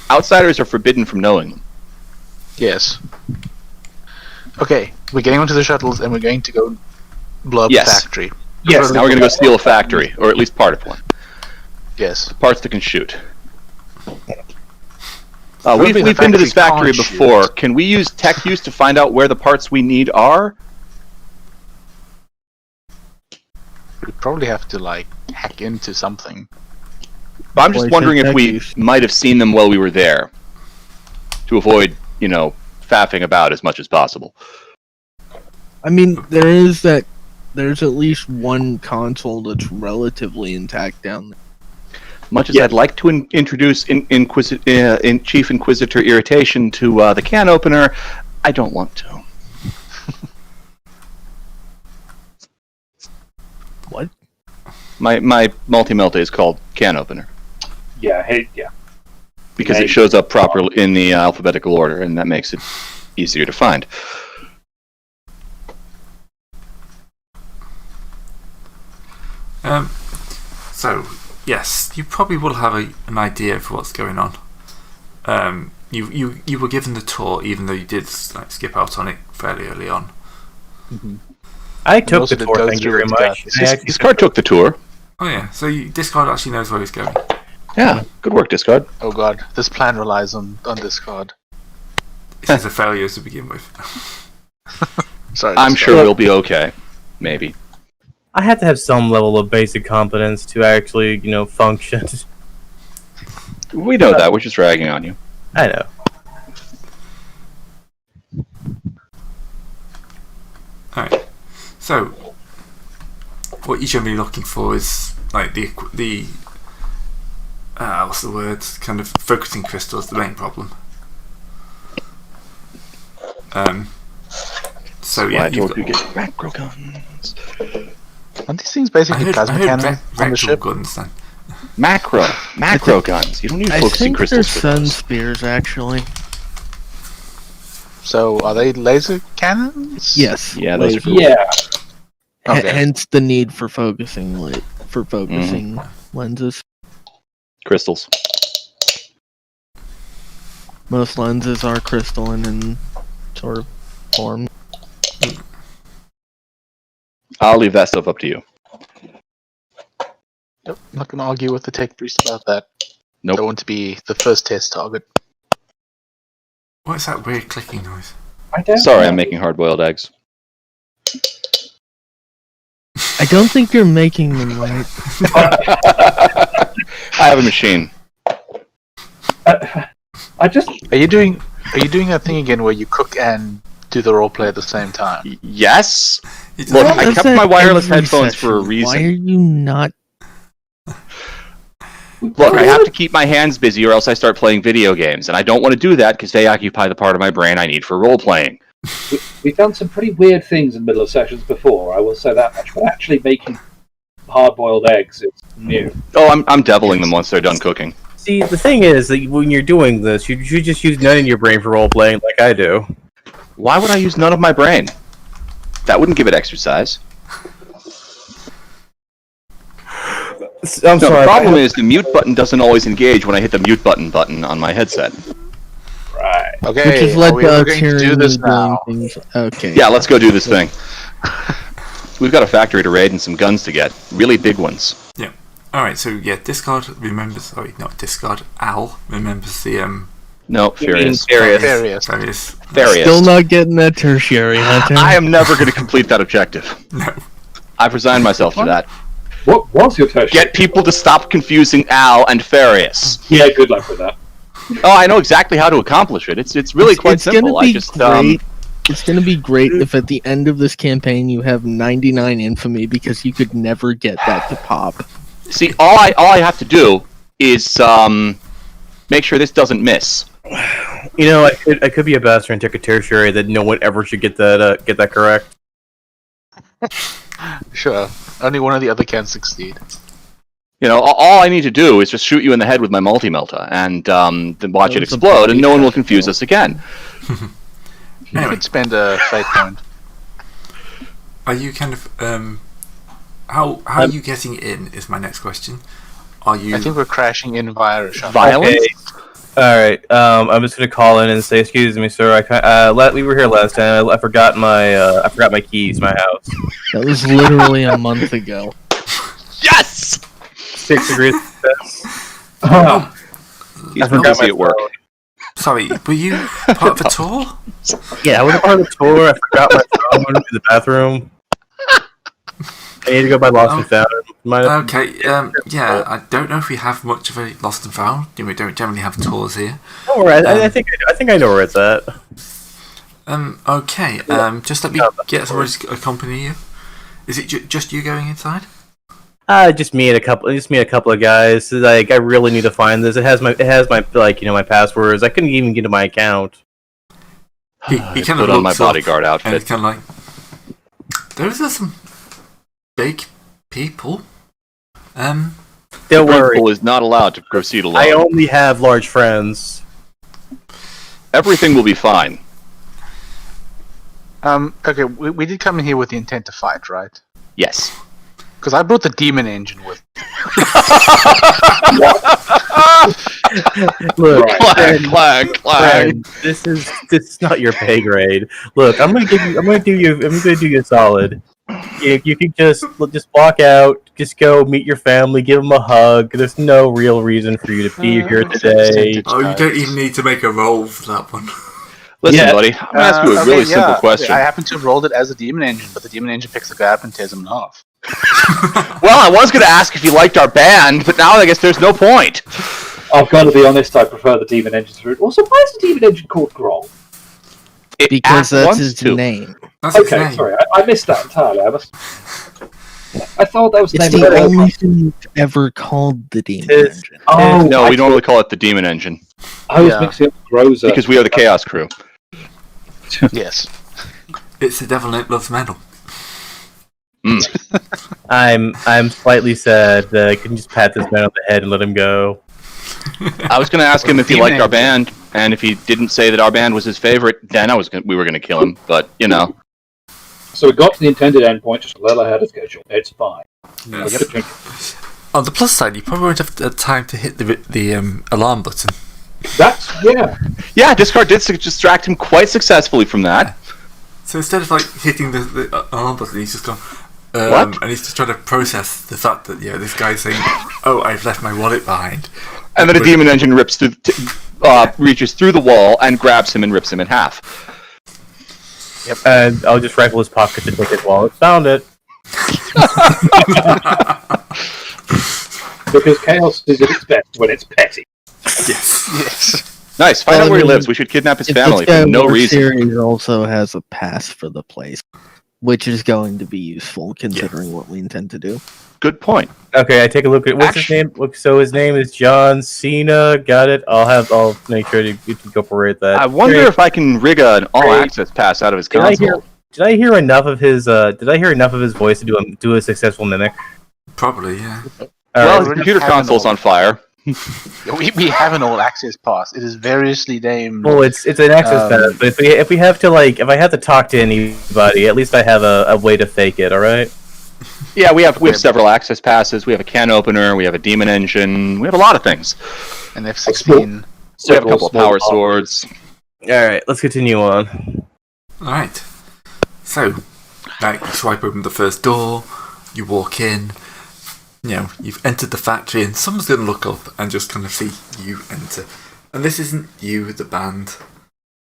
Outsiders are forbidden from knowing them. Yes. Okay, we're getting onto the shuttles and we're going to go blow up the factory. Yes. Now we're going to go steal a factory, or at least part of one. Yes. Parts that can shoot. Hopefully We've the been to this factory factory can't before. shoot. Can we use tech use to find out where the parts we need are? We probably have to like hack into something. I'm just Well, I wondering think if tech we use- might have seen them while we were there, to avoid, faffing about as much as possible. I mean, there's at least one console that's relatively intact down there. Much as I'd like to introduce Chief Inquisitor irritation to the can opener, I don't want to. What? My multi-melta is called can opener Yeah. because it shows up properly in the alphabetical order, and that makes it easier to find. So yes, you probably will have an idea of what's going on. You were given the tour, even though you did skip out on it fairly early on. Mm-hmm. I took the tour, thank you very much. Discard took the tour. Oh yeah, so Discard actually knows where he's going. Yeah, good work, Discard. Oh god, this plan relies on Discard. This is a failure to begin with. Sorry, I'm Discard. sure we'll be okay. Maybe. I have to have some level of basic competence to actually, function. We know that. We're just ragging on you. I know. Alright. So, what you're generally looking for is like the what's the word? Kind of focusing crystals, the main problem. So yeah, you've you get macro guns. Aren't these things basically plasma cannons on the rectal ship? guns then. Macro guns. You don't need I focusing think they're crystals for sun those. spears, actually. So, are they laser cannons? Yes. Yeah, those are cool. Yeah. Okay. Hence the need for focusing lenses. Crystals. Most lenses are crystalline in sort of form. I'll leave that stuff up to you. Yep, I'm not going to argue with the tech priest about that. Nope. Don't want to be the first test target. What's that weird clicking noise? Sorry, I'm making hard-boiled eggs. I don't think you're making them right. I have a machine. I just Are you doing that thing again where you cook and do the roleplay at the same time? Yes. It Look, doesn't- I Does kept that my wireless every headphones for a session? reason. Why are you not? Look, I have to keep my hands busy or else I start playing video games, and I don't want to do that because they occupy the part of my brain I need for role-playing. we've done some pretty weird things in the middle of sessions before. I will say that much. But actually making hard-boiled eggs is new. Oh, I'm deviling them once they're done cooking. See, the thing is that when you're doing this, you should just use none in your brain for role playing, like I do. Why would I use none of my brain? That wouldn't give it exercise. I'm No, sorry. the problem is the mute button doesn't always engage when I hit the mute button on my headset. Right. Okay, Which is are let we the going to do this now? things. Okay. Yeah, let's go do this thing. We've got a factory to raid and some guns to get. Really big ones. Yeah. Alright, so yeah, Discard remembers. Sorry, not Discard. Al remembers the No, Furious. Various. various. Furious. Still not getting that tertiary, huh, Tim? I am never going to complete that objective. No. I've resigned myself to that. What was your tertiary? Get people to stop confusing Al and Farius. Yeah, good luck with that. Oh, I know exactly how to accomplish it. It's really quite It's simple. Gonna be I just great. It's gonna be great if at the end of this campaign you have 99 infamy because you could never get that to pop. see all I have to do is make sure this doesn't miss. I could be a bastard and take a tertiary that no one ever should get that correct. Sure. Only one of the other can succeed. You know, all I need to do is just shoot you in the head with my multi-melta and then watch it That was a explode, and no one will body confuse us again. You Anyway. could spend a fate point. Are you kind of how are you getting in? Is my next question. Are you? I think we're crashing in via a shuttle. Violence? Okay. All right. I'm just gonna call in and say, "Excuse me, sir. We were here last time. I forgot my keys, my house." That was literally a month ago. Yes! 6 degrees. He's I been forgot busy my at work. phone. Sorry, were you part of the tour? Yeah, I was a part of the tour. I forgot my phone in the bathroom. I need to go by Lost and Found. Okay, yeah, I don't know if we have much of a lost and found. We don't generally have tours here. Don't worry, I think I know where it's at. Okay, just let me get somebody to accompany you. Is it just you going inside? Just me and a couple of guys. Like, I really need to find this. It has my my passwords. I couldn't even get into my account. He kind Put of on my looks up bodyguard and outfit. it's kind of like, those are some big people. Don't The worry, principal is not allowed to proceed alone. I only have large friends. Everything will be fine. Okay, we did come in here with the intent to fight, right? Yes. Because I brought the demon engine with me. Look, Clang, clang, clang. friend, this is not your pay grade. Look, I'm gonna do you a solid. You can just walk out, just go meet your family, give them a hug. There's no real reason for you to be here today. Oh, you don't even need to make a roll for that one. Listen, Yeah. buddy, I'm gonna ask you a really simple question. I happen to have rolled it as a demon engine, but the demon engine picks the guy up and tears him in half. Well, I was gonna ask if you liked our band, but now I guess there's no point. I've got to be honest, I prefer the Demon Engine's route. Also, why is the Demon Engine called Grong? It Because that's wants his to. name. That's his Okay, name. sorry, I missed that entirely. I thought that was the It's name the of the only thing you've ever called the demon Tis- engine. Oh, No, I we normally call it the Demon Engine I was Yeah. mixing up with Groza. because we are the Chaos Crew. Yes. It's the devil that loves metal. I'm slightly sad that I couldn't just pat this man on the head and let him go. I was gonna ask him if he Demon liked our Engine. band, and if he didn't say that our band was his favorite, then we were gonna kill him. But you know, So we got to the intended endpoint just a little ahead of schedule. It's fine. Yes. Yep. Drink. On the plus side, you probably won't have the time to hit the alarm button. That's, yeah, discard did distract him quite successfully from that. So instead of like hitting the alarm button, he's just gone. What? And he's just trying to process the fact that this guy's saying, "Oh, I've left my wallet behind." And then a Demon Engine rips through, reaches through the wall and grabs him and rips him in half. Yep. And I'll just rifle his pocket to take his wallet. Found it. because chaos is at its best when it's petty. Yes. Yes. Nice. Find Well, out where I he mean, lives. We should kidnap his If family this guy for no works reason. here, he also has a pass for the place, which is going to be useful considering what we intend to do. Good point. Okay, I take a look at what's his name. Look, so his name is John Cena. Got it. I'll make sure to incorporate that. I wonder Great. if I can rig an all-access pass out of his Did I console. Did I hear enough of his? Did I hear enough of his voice to do a successful mimic? Probably, yeah. Well, Alright. his computer console's on fire. We have an all access pass. It is variously named. Well, it's an access pass, but if I have to talk to anybody, at least I have a way to fake it. All right. Yeah, we have several access passes. We have a can opener. We have a Demon Engine. We have a lot of things. An F-16. We have a couple of power swords. All right. Let's continue on. Alright. So, you swipe open the first door, you walk in, you've entered the factory, and someone's going to look up and just kind of see you enter. And this isn't you, the band.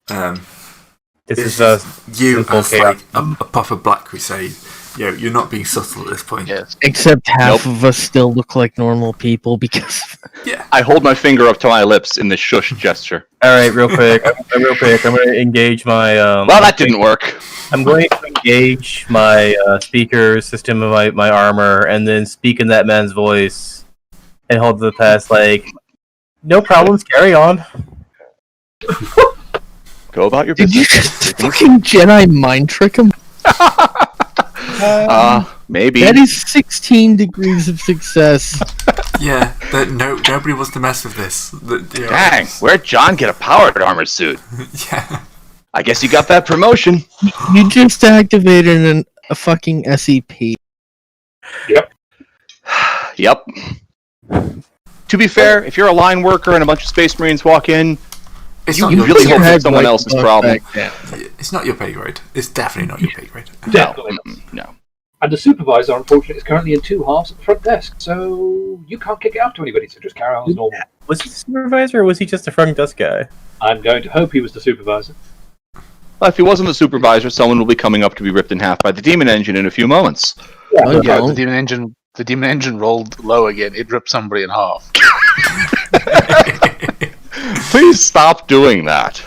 This It's is just you simple as chaos. like a proper Black Crusade. You're not being subtle at this point. Yes. Except half of us still look like normal people because Yeah. I hold my finger up to my lips in the shush gesture. All right, real quick. I'm going to engage my. Well, that didn't work. I'm going to engage my speaker system of my armor, and then speak in that man's voice, and hold the pass like, no problems. Carry on. Go about your did you business. just fucking Jedi mind trick him? Maybe. Uh, That is 16 degrees of success. Yeah, nobody wants to mess with this. Dang, where'd John get a powered armor suit? Yeah. I guess he got that promotion. You just activated a fucking SCP. Yep. To be fair, if you're a line worker and a bunch of Space Marines walk in, It's you not your really pay hope grade. it's someone else's problem. It's not your pay grade. It's definitely not your pay grade. Definitely. No. And the supervisor, unfortunately, is currently in two halves at the front desk, so you can't kick it out to anybody, so just carry on as normal. Was he the supervisor, or was he just a front desk guy? I'm going to hope he was the supervisor. Well, if he wasn't the supervisor, someone will be coming up to be ripped in half by the Demon Engine in a few moments. Oh, Yeah, no. the demon engine rolled low again. It ripped somebody in half. Please stop doing that.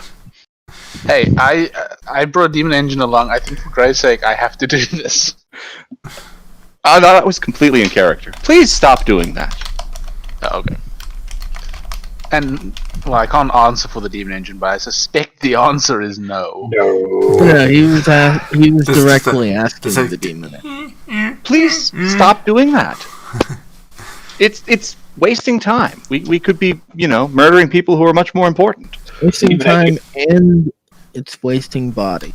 Hey, I brought demon engine along. I think for Christ's sake, I have to do this. No, that was completely in character. Please stop doing that. Oh, okay. And well, I can't answer for the demon engine, but I suspect the answer is no. No. Yeah, he was This- directly this- asking this- the demon. Please stop doing that. It's wasting time. We could be, murdering people who are much more important. Wasting Demon time engine. and it's wasting body.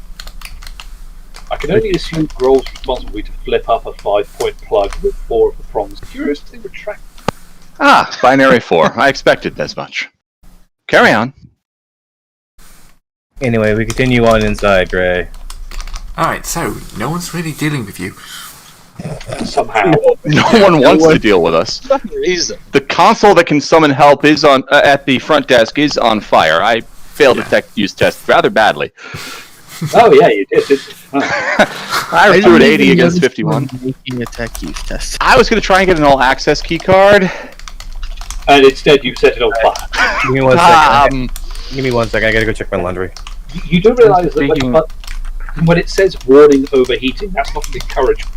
I can only assume Grohl's responsible to flip up a 5-point plug with 4 of the prongs curiously retract. Ah, binary 4. I expected as much. Carry on. Anyway, we continue on inside, Gray. Alright, so no one's really dealing with you. Somehow. No one wants to deal with us. For some reason. The console that can summon help is on at the front desk is on fire. I failed the tech use test rather badly. Oh yeah, you did, didn't you? Oh. I threw an 80 against 51. Making a tech use test. I was going to try and get an all-access key card. And instead you set it on fire. Give me 1 second. Give me 1 second. I gotta go check my laundry. You do realise that when it says warning overheating, that's not an encouragement.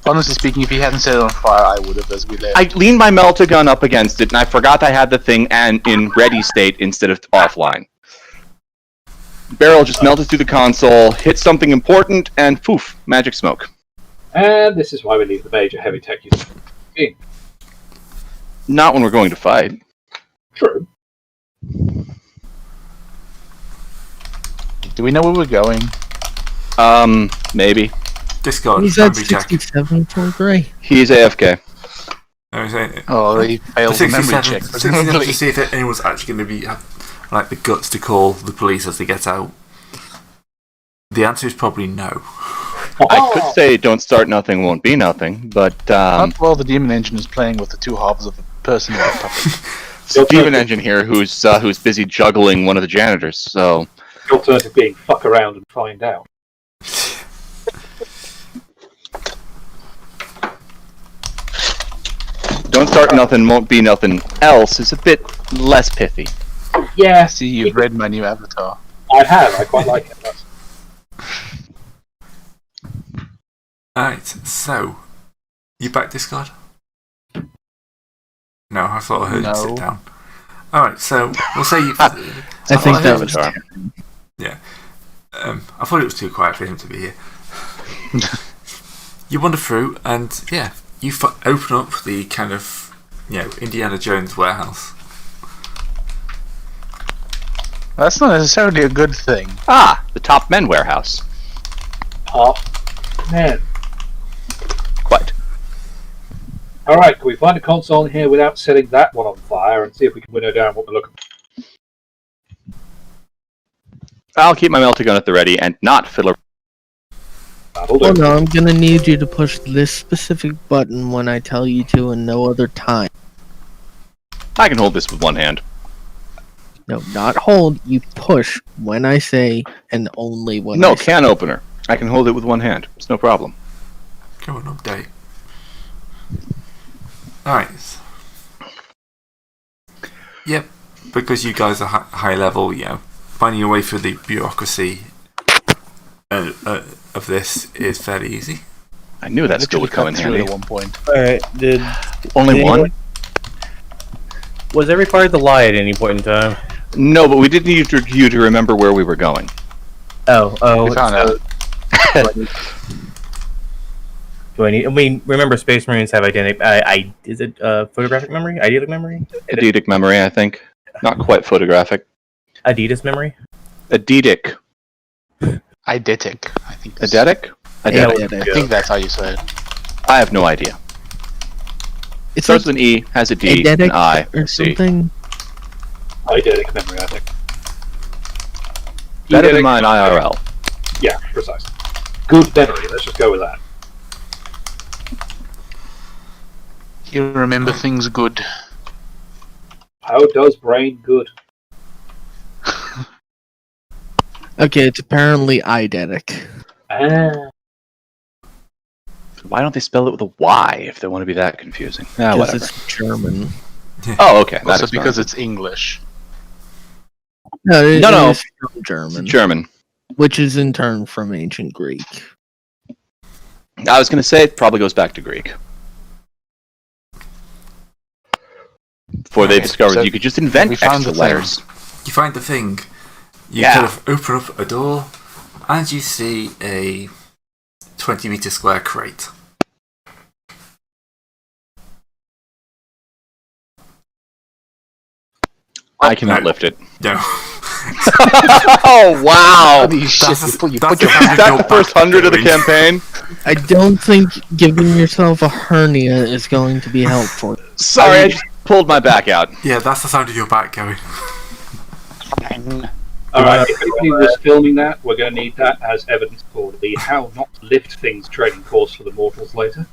Honestly speaking, if he hadn't set it on fire, I would have as we left. I leaned my melta gun up against it, and I forgot I had the thing in ready state instead of offline. Barrel just melted through the console, hit something important, and poof, magic smoke. And this is why we leave the major heavy tech use. Not when we're going to fight. True. Do we know where we're going? Maybe. Discard. He's at memory check. 67 for Gray. He's AFK. Oh, he failed the memory check. 67 to see if anyone's actually going to be like the guts to call the police as they get out. The answer is probably no. I could say don't start nothing won't be nothing, but Well, the demon engine is playing with the two halves of a person and a puppet. Steven Engine here who's busy juggling one of the janitors, so The alternative being fuck around and find out. don't start nothing won't be nothing else is a bit less pithy. Yeah, See, you've read my new avatar. I have. I quite like it. That's... Alright, so you back Discard? No, I thought I heard you sit down. Alright, so we'll say you. I think that was Avatar. Yeah. I thought it was too quiet for him to be here. You wander through, and yeah, you open up the kind of, Indiana Jones warehouse. That's not necessarily a good thing. Ah, the Top Men warehouse. Oh, man. Quite. Alright, can we find a console in here without setting that one on fire and see if we can winnow down what we're looking for? I'll keep my melta gun at the ready and not fiddle. That'll do. Oh no, I'm gonna need you to push this specific button when I tell you to and no other time. I can hold this with one hand. No, not hold, you push when I say and only when No, I say. can opener. I can hold it with one hand. It's no problem. Go on, update. Alright. Yep, because you guys are high level, finding your way through the bureaucracy of this is fairly easy. I knew that skill would come in handy. At one point. Alright, Only one? Was it required to lie at any point in time? No, but we did need you to remember where we were going. Oh, We found out. do I need? I mean, remember, Space Marines have identity. Is it photographic memory? Eidetic memory? Eidetic memory, I think. Not quite photographic. Adidas memory? Eidetic. Eidetic, I think. Eidetic? Eidetic. I think that's how you say it. I have no idea. It's Starts like with an E, has a D, eidetic an I, or a C. something. Eidetic memory, I think. Better than mine IRL. Yeah, precise. Good memory, let's just go with that. You remember things good. How does brain good? Okay, it's apparently eidetic. Ah. Why don't they spell it with a Y if they want to be that confusing? Ah, Because whatever. it's German. Oh, okay. Also That because it's English. No, it No. is from German, German. which is in turn from ancient Greek. I was going to say it probably goes back to Greek. Before they Okay, discovered so that you could just we invent found extra the letters. You find the thing. You Yeah. kind of open up a door, and you see a 20-meter square crate. I cannot No. lift it. No. Oh wow! Holy shit! That's You that's put your the sound of That's your the first back 100 of the going. campaign. I don't think giving yourself a hernia is going to be helpful. Sorry, I just pulled my back out. Yeah, that's the sound of your back going. Alright, if anybody was filming that, we're going to need that as evidence for the How Not to Lift Things training course for the mortals later.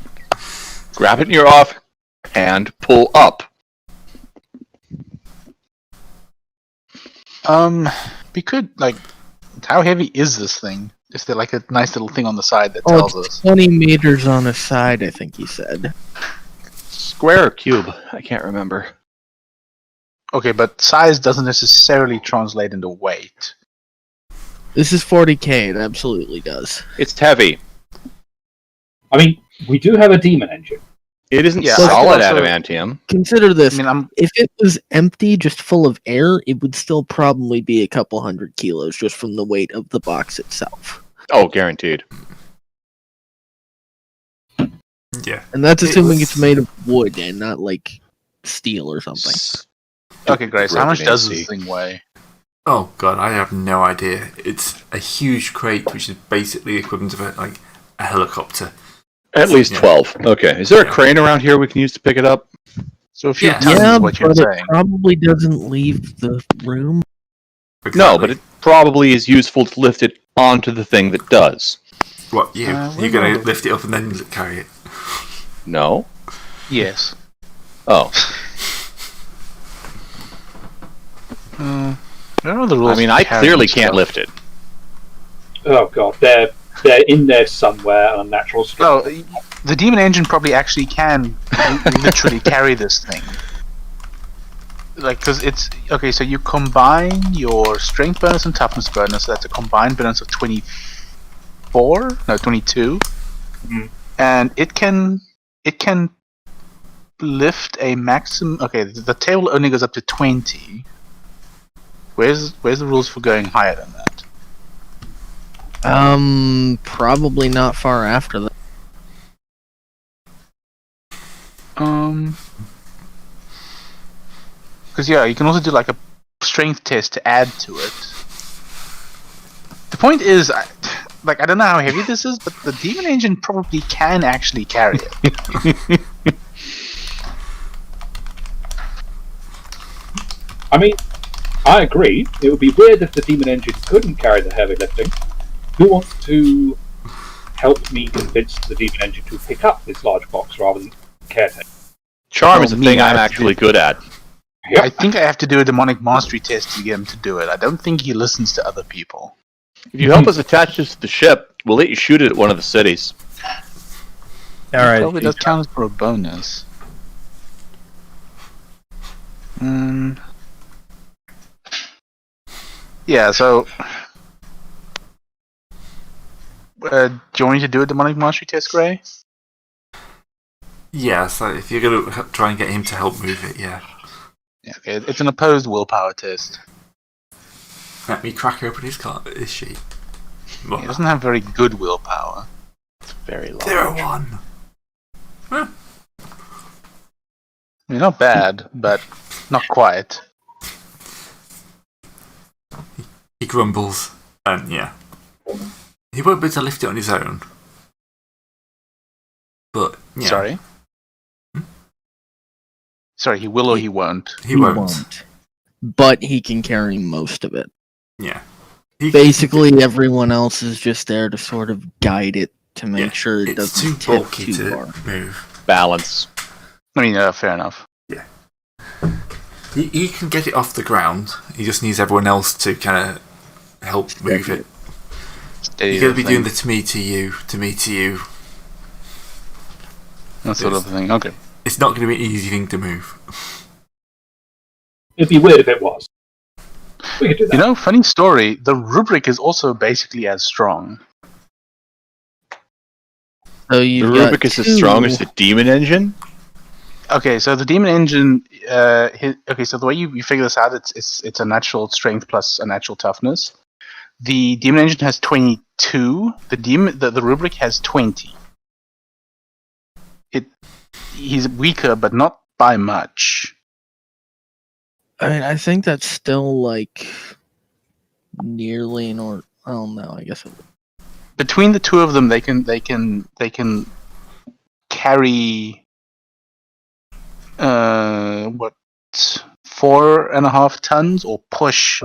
Grab it in your off hand, pull up. We could how heavy is this thing? Is there like a nice little thing on the side that Oh, tells it's us? 20 meters on a side, I think he said. Square or cube? I can't remember. Okay, but size doesn't necessarily translate into weight. This is 40k, it absolutely does. It's heavy. I mean, we do have a demon engine. It isn't Yeah, solid I could also- adamantium. Consider this. I mean, If it was empty, just full of air, it would still probably be a couple 100 kilos just from the weight of the box itself. Oh, guaranteed. Yeah. And that's assuming It's- it's made of wood and not like steel or something. okay, great. So how much Broken does AC. this thing weigh? Oh god, I have no idea. It's a huge crate, which is basically equivalent of a helicopter. At least Yeah. 12. Okay. Is there a crane around here we can use to pick it up? So a few Yeah. tons Yeah, is what you're but saying. it probably doesn't leave the room. No, but it probably is useful to lift it onto the thing that does. What, you? we're You're going to not- lift it up and then carry it? No? Yes. Oh. I don't know the rules. I mean, for I carrying clearly stuff. can't lift it. Oh god, they're in there somewhere on natural No, strength. the demon engine probably actually can literally carry this thing. Because it's okay. So you combine your strength bonus and toughness bonus. So that's a combined bonus of 22, Mhm. and it can lift a maximum. Okay, the table only goes up to 20. Where's the rules for going higher than that? Probably not far after that. Because yeah, you can also do like a strength test to add to it. The point is, I don't know how heavy this is, but the demon engine probably can actually carry it. I mean, I agree. It would be weird if the demon engine couldn't carry the heavy lifting. Who wants to help me convince the demon engine to pick up this large box rather than caretaker? Charm Oh, is a me, thing I I'm have to actually do- good at. I think I have to do a demonic mastery test to get him to do it. I don't think he listens to other people. If you help us attach this to the ship, we'll let you shoot it at one of the cities. Alright. Probably does count for a bonus. Yeah, so... do you want me to do a demonic mastery test, Gray? Yeah, so if you're going to try and get him to help move it, yeah. Yeah, okay. It's an opposed willpower test. Let me crack open his sheet. He doesn't have very good willpower. It's very large. 0-1. I mean, not bad, but not quite. He grumbles, and yeah. He won't be able to lift it on his own. But, yeah. Sorry? Sorry, he will or he won't. He won't. But he can carry most of it. Yeah. Basically, everyone else is just there to sort of guide it to make Yeah, sure it it's doesn't too tip bulky too to far. move. Balance. I mean, fair enough. He can get it off the ground. He just needs everyone else to kind of help move it. You're going to be doing the to me to you, that sort of thing. Okay. It's not going to be an easy thing to move. It'd be weird if it was. We could do that. You know, funny story, the rubric is also basically as strong. So The you've got rubric is as strong as the demon engine? Okay, so the demon engine. Okay, so the way you figure this out, it's a natural strength plus a natural toughness. The demon engine has 22. The rubric has 20. He's weaker, but not by much. I mean, I think that's still like nearly nor. Oh no, I guess it would. Between the two of them, they can carry 4.5 tons or push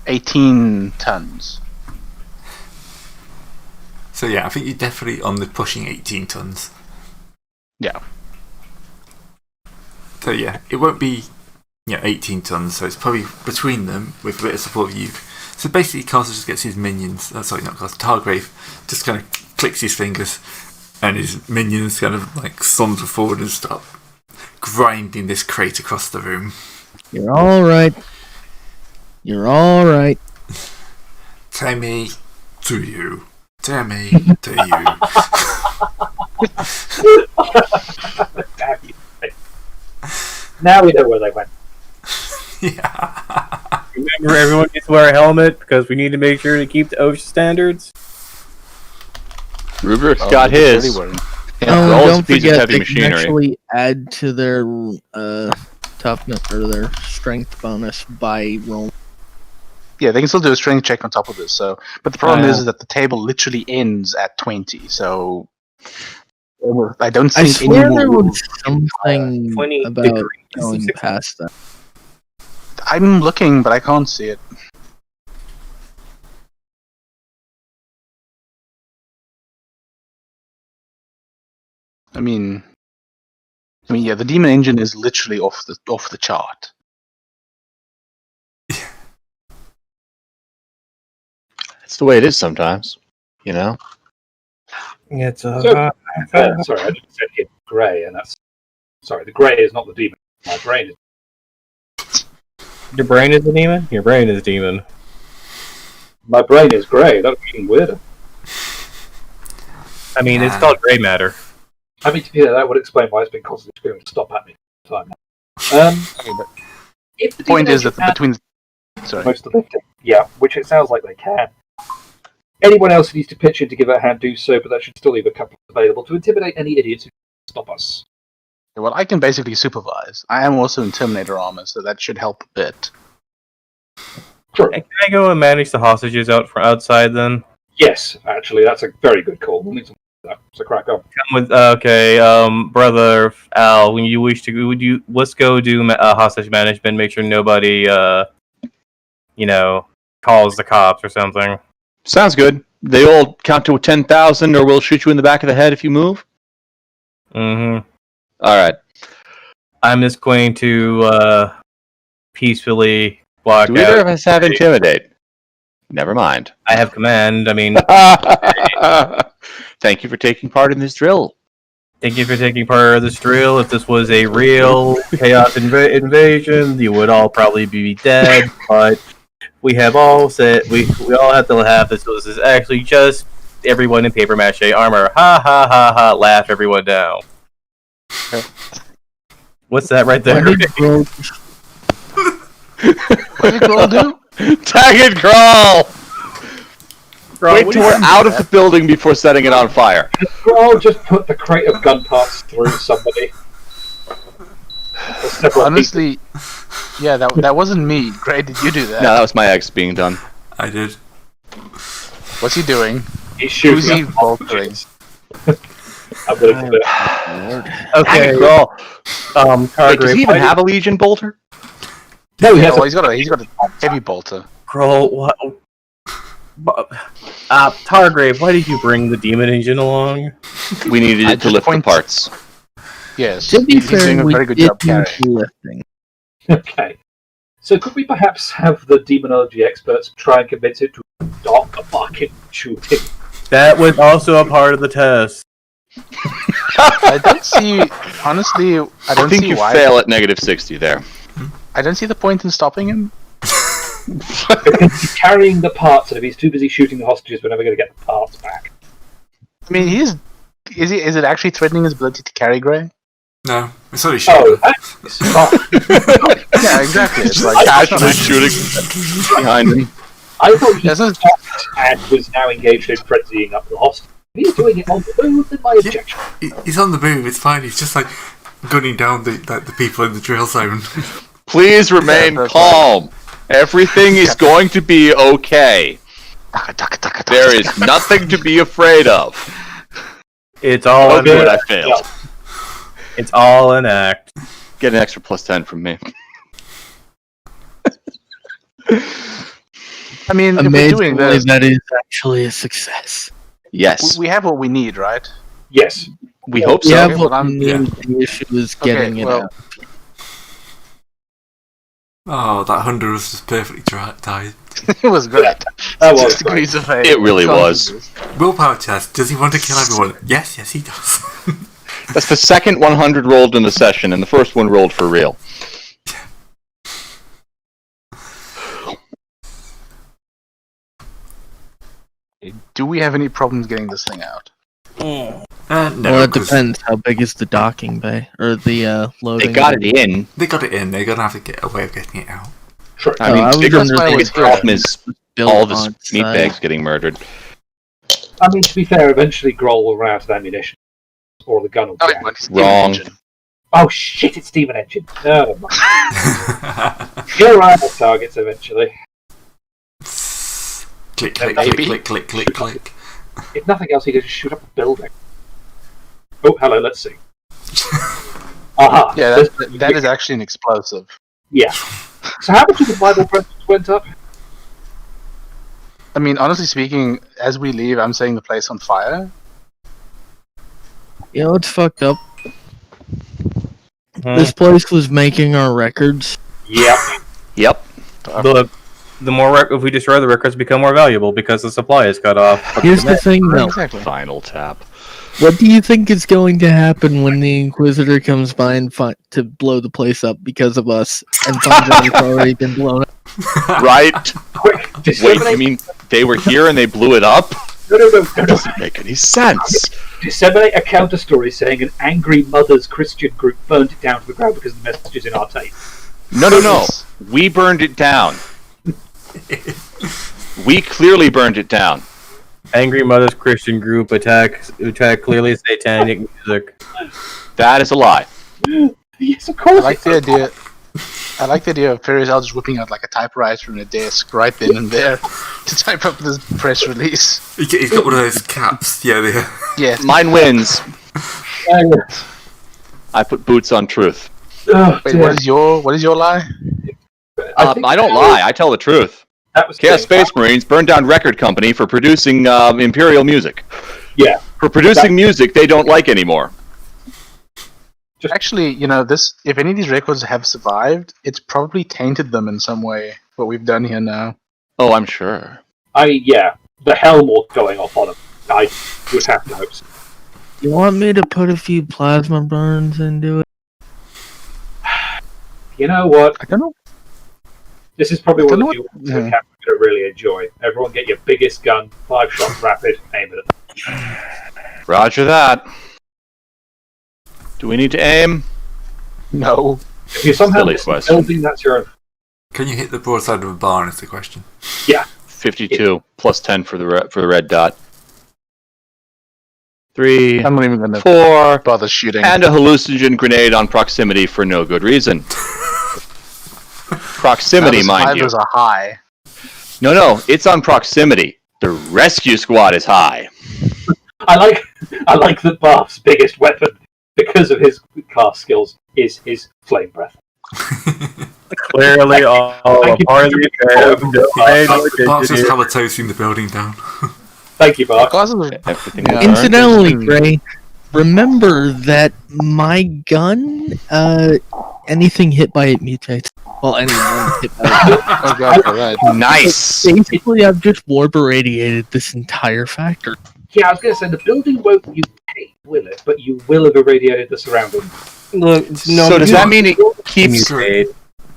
18 tons. So yeah, I think you're definitely on the pushing 18 tons. Yeah. So yeah, it won't be 18 tons, so it's probably between them with a bit of support of you. So basically, Carter just gets his minions. Sorry, not Carter. Targrave just kind of clicks his fingers, and his minions kind of like saunter forward and start grinding this crate across the room. You're all right. You're all right. Tammy, to you. Tammy, to you. Damn you. Now we know where they went. Yeah. Remember, everyone needs to wear a helmet because we need to make sure to keep the OSHA standards. Rubrick's got his. Yeah. all Don't a piece of forget heavy they machinery. can actually add to their toughness or their strength bonus by roll. Yeah, they can still do a strength check on top of this. So, but the problem is that the table literally ends at 20. So, I don't I think any swear there more. was something 20 about degrees. going past that. I'm looking, but I can't see it. I mean, yeah, the demon engine is literally off the chart. That's the way it is sometimes, you know? It's Sorry, I just said it grey, and that's sorry. The grey is not the demon. My brain is. Your brain is a demon? Your brain is a demon. My brain is grey. That would be even weirder. I mean, it's called grey matter. I mean, that would explain why it's been constantly screaming to stop at me all the time. Okay, but If the point is that demon between. Sorry. most of the lifting, yeah, which it sounds like they can. Anyone else who needs to pitch in to give a hand, do so, but that should still leave a couple available to intimidate any idiots who stop us. Well, I can basically supervise. I am also in Terminator armor, so that should help a bit. Sure. Can I go and manage the hostages outside then? Yes, actually, that's a very good call. We'll need some of that, so crack on. Come with brother Al. When you wish to, let's go do hostage management. Make sure nobody, calls the cops or something. Sounds good. They all count to 10,000 or we'll shoot you in the back of the head if you move? Mm-hmm. Alright. I'm just going to peacefully block Do either out. of us have Intimidate? Never mind. I have command. I mean, Thank you for taking part in this drill. thank you for taking part of this drill. If this was a real chaos invasion, you would all probably be dead. But we have all said we all have to have this. This is actually just everyone in paper mache armor. Ha ha ha ha! Laugh everyone down. What's that right there? What did Grog- What did Grohl do? Tag and crawl! Bro, Wait what till do you- we're out of the building before setting it on fire. I'll just put the crate of gun parts through somebody. Or several people. Honestly, yeah, that wasn't me. Gray, did you do that? No, that was my ex being done. I did. What's he doing? He's Who's shooting he up boltering? I'm willing to do it. Tag Okay, and crawl! Wait, Targrave, does he even have a Legion bolter? No, he Yeah, has well, a he's got a heavy bolter. Crow, what? Targrave, why did you bring the demon engine along? We needed I it to just lift the point- parts. Yes, To be he's doing fair, a we very good did job carrying. do lifting. Okay. So could we perhaps have the demonology experts try and convince it to stop the fucking shooting? That was also a part of the test. I don't see. Honestly, I I don't think see you why. fail at negative 60 there. I don't see the point in stopping him. Because he's carrying the parts, and if he's too busy shooting the hostages, we're never going to get the parts back. I mean, Is it actually threatening his ability to carry Gray? No, it's only Oh, shooting. that's fine. Yeah, exactly. It's like Casually shooting behind him. I thought he That's not- stopped and was now engaged in frenzying up the hostage. He's doing it on the move, then my objection. He's on the move. It's fine. He's just like gunning down the people in the drill zone. Please remain that's calm. Everything is going to be okay. There is nothing to be afraid of. It's all Oh, an good, I act. failed. It's all an act. Get an extra plus 10 from me. I mean, if we're doing Amazingly, this, that is actually a success. Yes, we have what we need, right? Yes. we hope We so. have Okay, what well, we I'm- need. The issue is getting it out. Oh, that 100 was just perfectly tied. It was great. That was 6 degrees of fate. It really was. Willpower test. Does he want to kill everyone? Yes, he does. That's the second 100 rolled in the session, and the first one rolled for real. Do we have any problems getting this thing out? No, Well, it 'cause depends. How big is the docking bay or the loading? They got bay? it in. they got it in. They're gonna have to get a way of getting it out. Sure. I Oh, mean, I was bigger under the biggest problem is Built all the on meat site. bags getting murdered. I mean, to be fair, eventually Groll will run out of ammunition. Or the gun will Oh, be it out. went to Wrong. Steam Engine. Oh shit, it's Steven Engine. No, never mind. He'll run out of targets eventually. Click, click, Maybe. click, click, click, click. If nothing else, he could just shoot up a building. Oh, hello, let's see. Aha. Yeah, there's- that is actually an explosive. Yeah. So how much of the Bible presence went up? I mean, honestly speaking, as we leave, I'm setting the place on fire. You know, it's fucked up. Hmm. This place was making our records. Yep. Yep. The more if we destroy the records, become more valuable because the supply is cut off. Here's the thing, though. Exactly. Final tap. What do you think is going to happen when the Inquisitor comes by and to blow the place up because of us and finds out it's already been blown up? Right? Quick, Wait, disseminate. you mean they were here and they blew it up? No. Doesn't make any sense. Disseminate a counter story saying an angry mother's Christian group burned it down to the ground because of the messages in our tape. No. We burned it down. We clearly burned it down. Angry Mothers Christian group attack clearly satanic music. That is a lie. Yes, of I course. like the idea. I like the idea of Farizel just whipping out like a typewriter and a desk right then and there to type up this press release. He's got one of those caps. Yeah, they. Yes. Mine wins. I put boots on truth. Oh, Wait, dear. what is your lie? think I don't lie. I tell the truth. That was Chaos the thing. Space Marines burned down record company for producing Imperial music. Yeah. For producing music they don't like anymore. Actually, you know, this. If any of these records have survived, it's probably tainted them in some way. What we've done here now. Oh, I'm sure. I mean, yeah, the Helmort going off on him. I would have to hope so. You want me to put a few plasma burns into it? You know what? I don't know. This is probably I one don't of the know ones that Captain going to really enjoy. Everyone get your biggest gun, 5 shots rapid, aim it at them. Roger that. Do we need to aim? No. If you somehow Silly miss the question. building, that's your own. Can you hit the broadside of a barn? Is the question. 52 plus 10 for the red dot. 3, I'm not even gonna 4, bother shooting. and a hallucinogen grenade on proximity for no good reason. Proximity, mind you. Survivors are high. No, it's on proximity. The rescue squad is high. I like that Barf's biggest weapon, because of his class skills, is his flame breath. Clearly, all Thank a you. party Bart's just halitoasting the building down. Thank you, Barf. Because of Everything Yeah. is burned. Incidentally, Hmm. Gray, remember that my gun, anything hit by it mutates. Well, anyone hit by it. oh god, for that. Nice. Basically, I've just warp irradiated this entire factory. Yeah, I was going to say, the building won't mutate, will it? But you will have irradiated the surrounding. Look, no, So does that mean it keeps mutate?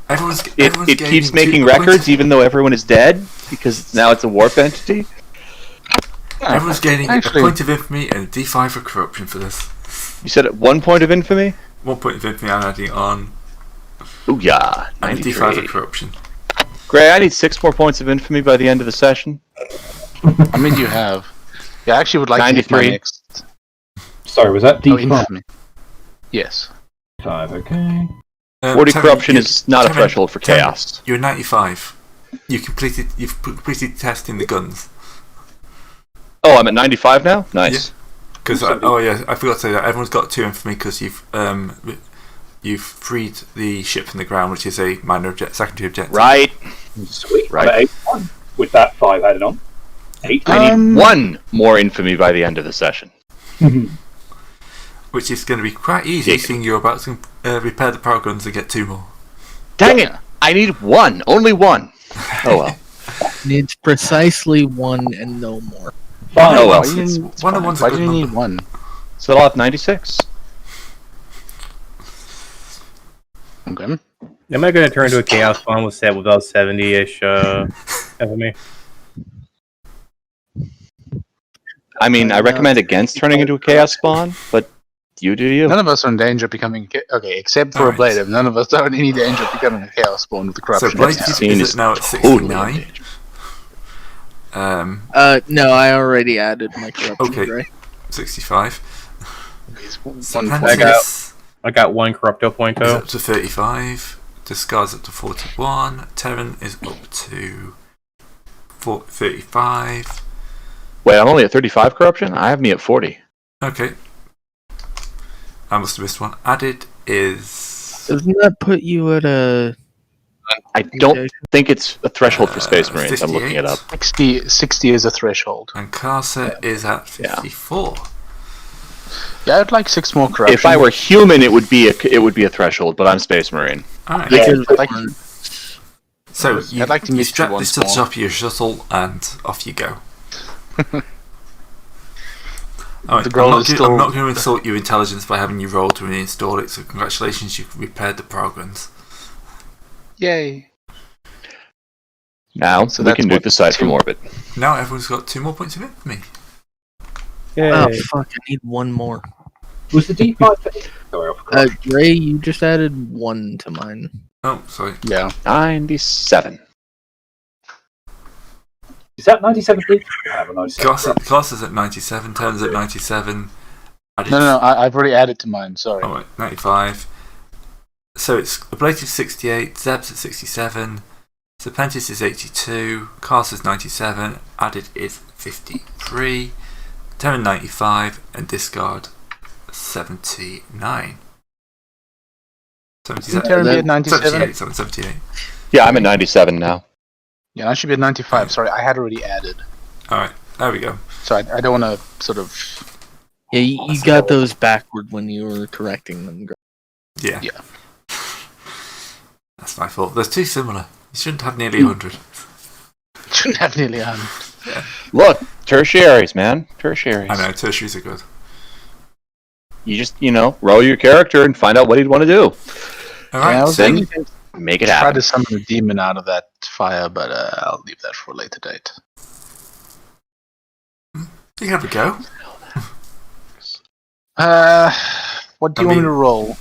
Everyone's it keeps gaining making 2 records points. even though everyone is dead because now it's a warp entity? Everyone's gaining Actually- a point of infamy and a D5 for corruption for this. You said at 1 point of infamy? 1 point of infamy I'm adding on, Booyah! and a D5 for 93. corruption. Gray, I need 6 more points of infamy by the end of the session. I mean, you have. Yeah, I actually would like to hit my 93. next. Sorry, was that Oh, infamy. Yes. 5, okay. 40 Terry, corruption you- is not a Terry, threshold for Terry, chaos. You're 95. You've completed testing the guns. Oh, I'm at 95 now? Nice. Because I forgot to say that everyone's got 2 infamy because you've freed the ship from the ground, which is a secondary objective. Right. Sweet. Right. I'm at 81 with that 5 added on. 8. I need 1 more infamy by the end of the session. Which is going to be quite easy, seeing you're about to repair the power guns and get 2 more. Dang it! I need 1. Only 1. Oh well. Needs precisely 1 and no more. Fine. Oh well. Why do you need 1? So I'll have 96. Okay. Am I going to turn into a chaos spawn with about 70-ish FME? I mean, I recommend against turning into a chaos spawn, but you do you. None of us are in danger of becoming okay, except for Alright. Ablative. None of us are in any danger of becoming a chaos spawn with the So corruption. Blade Scene is is now at totally in 69. danger. No, I already added my corruption, Okay. right? 65. I got 1 Corrupto Is Pointo. up to 35. Discard's up to 41. Terran is up to 35. Wait, I'm only at 35 corruption? I have me at 40. Okay. I must have missed one. Added is... Doesn't that put you at a... I don't think it's a threshold for Space Marines. I'm looking it up. 60 is a threshold. And Carcer is at 54. Yeah, I'd like 6 more corruption. If I were human, it would be a threshold, but I'm Space Marine. Alright. Yeah, I'd like, So I'd like to you meet strap you this once to the more. top of your shuttle and off you go. Alright, The goal is I'm not going to insult your intelligence by having you roll to reinstall it, so congratulations, you've repaired the programs. Yay. Now, So we that's can what, nuke the side 2? from orbit. Now everyone's got 2 more points of infamy. Oh, Yay. fuck, I need 1 more. Was the D5 for 8? Sorry, I forgot. Ray, you just added 1 to mine. Oh, sorry. Yeah. 97. Is that 97 D? I have a 97. Class is at 97, Terran's at 97. No, I've already added to mine, sorry. Oh, wait, 95. So it's Ablative 68, Zeb's at 67, Serpentis is 82, Cast is 97, Added is 53, Terran 95, and Discard 79. Isn't Terran be at 97? 78. Yeah, I'm at 97 now. Yeah, I should be at 95. Sorry, I had already added. Alright, there we go. So I don't want to sort of... Yeah, you got those backward when you were correcting them. Yeah. Yeah. That's my fault. There's 2 similar. You shouldn't have nearly 100. Shouldn't have nearly 100. Look, tertiaries, man. Tertiaries. I know, tertiaries are good. You just, roll your character and find out what he'd want to do. Alright, I was then thinking make it try happen. to summon a demon out of that fire, but I'll leave that for a later date. you have a go. What do you want me to roll?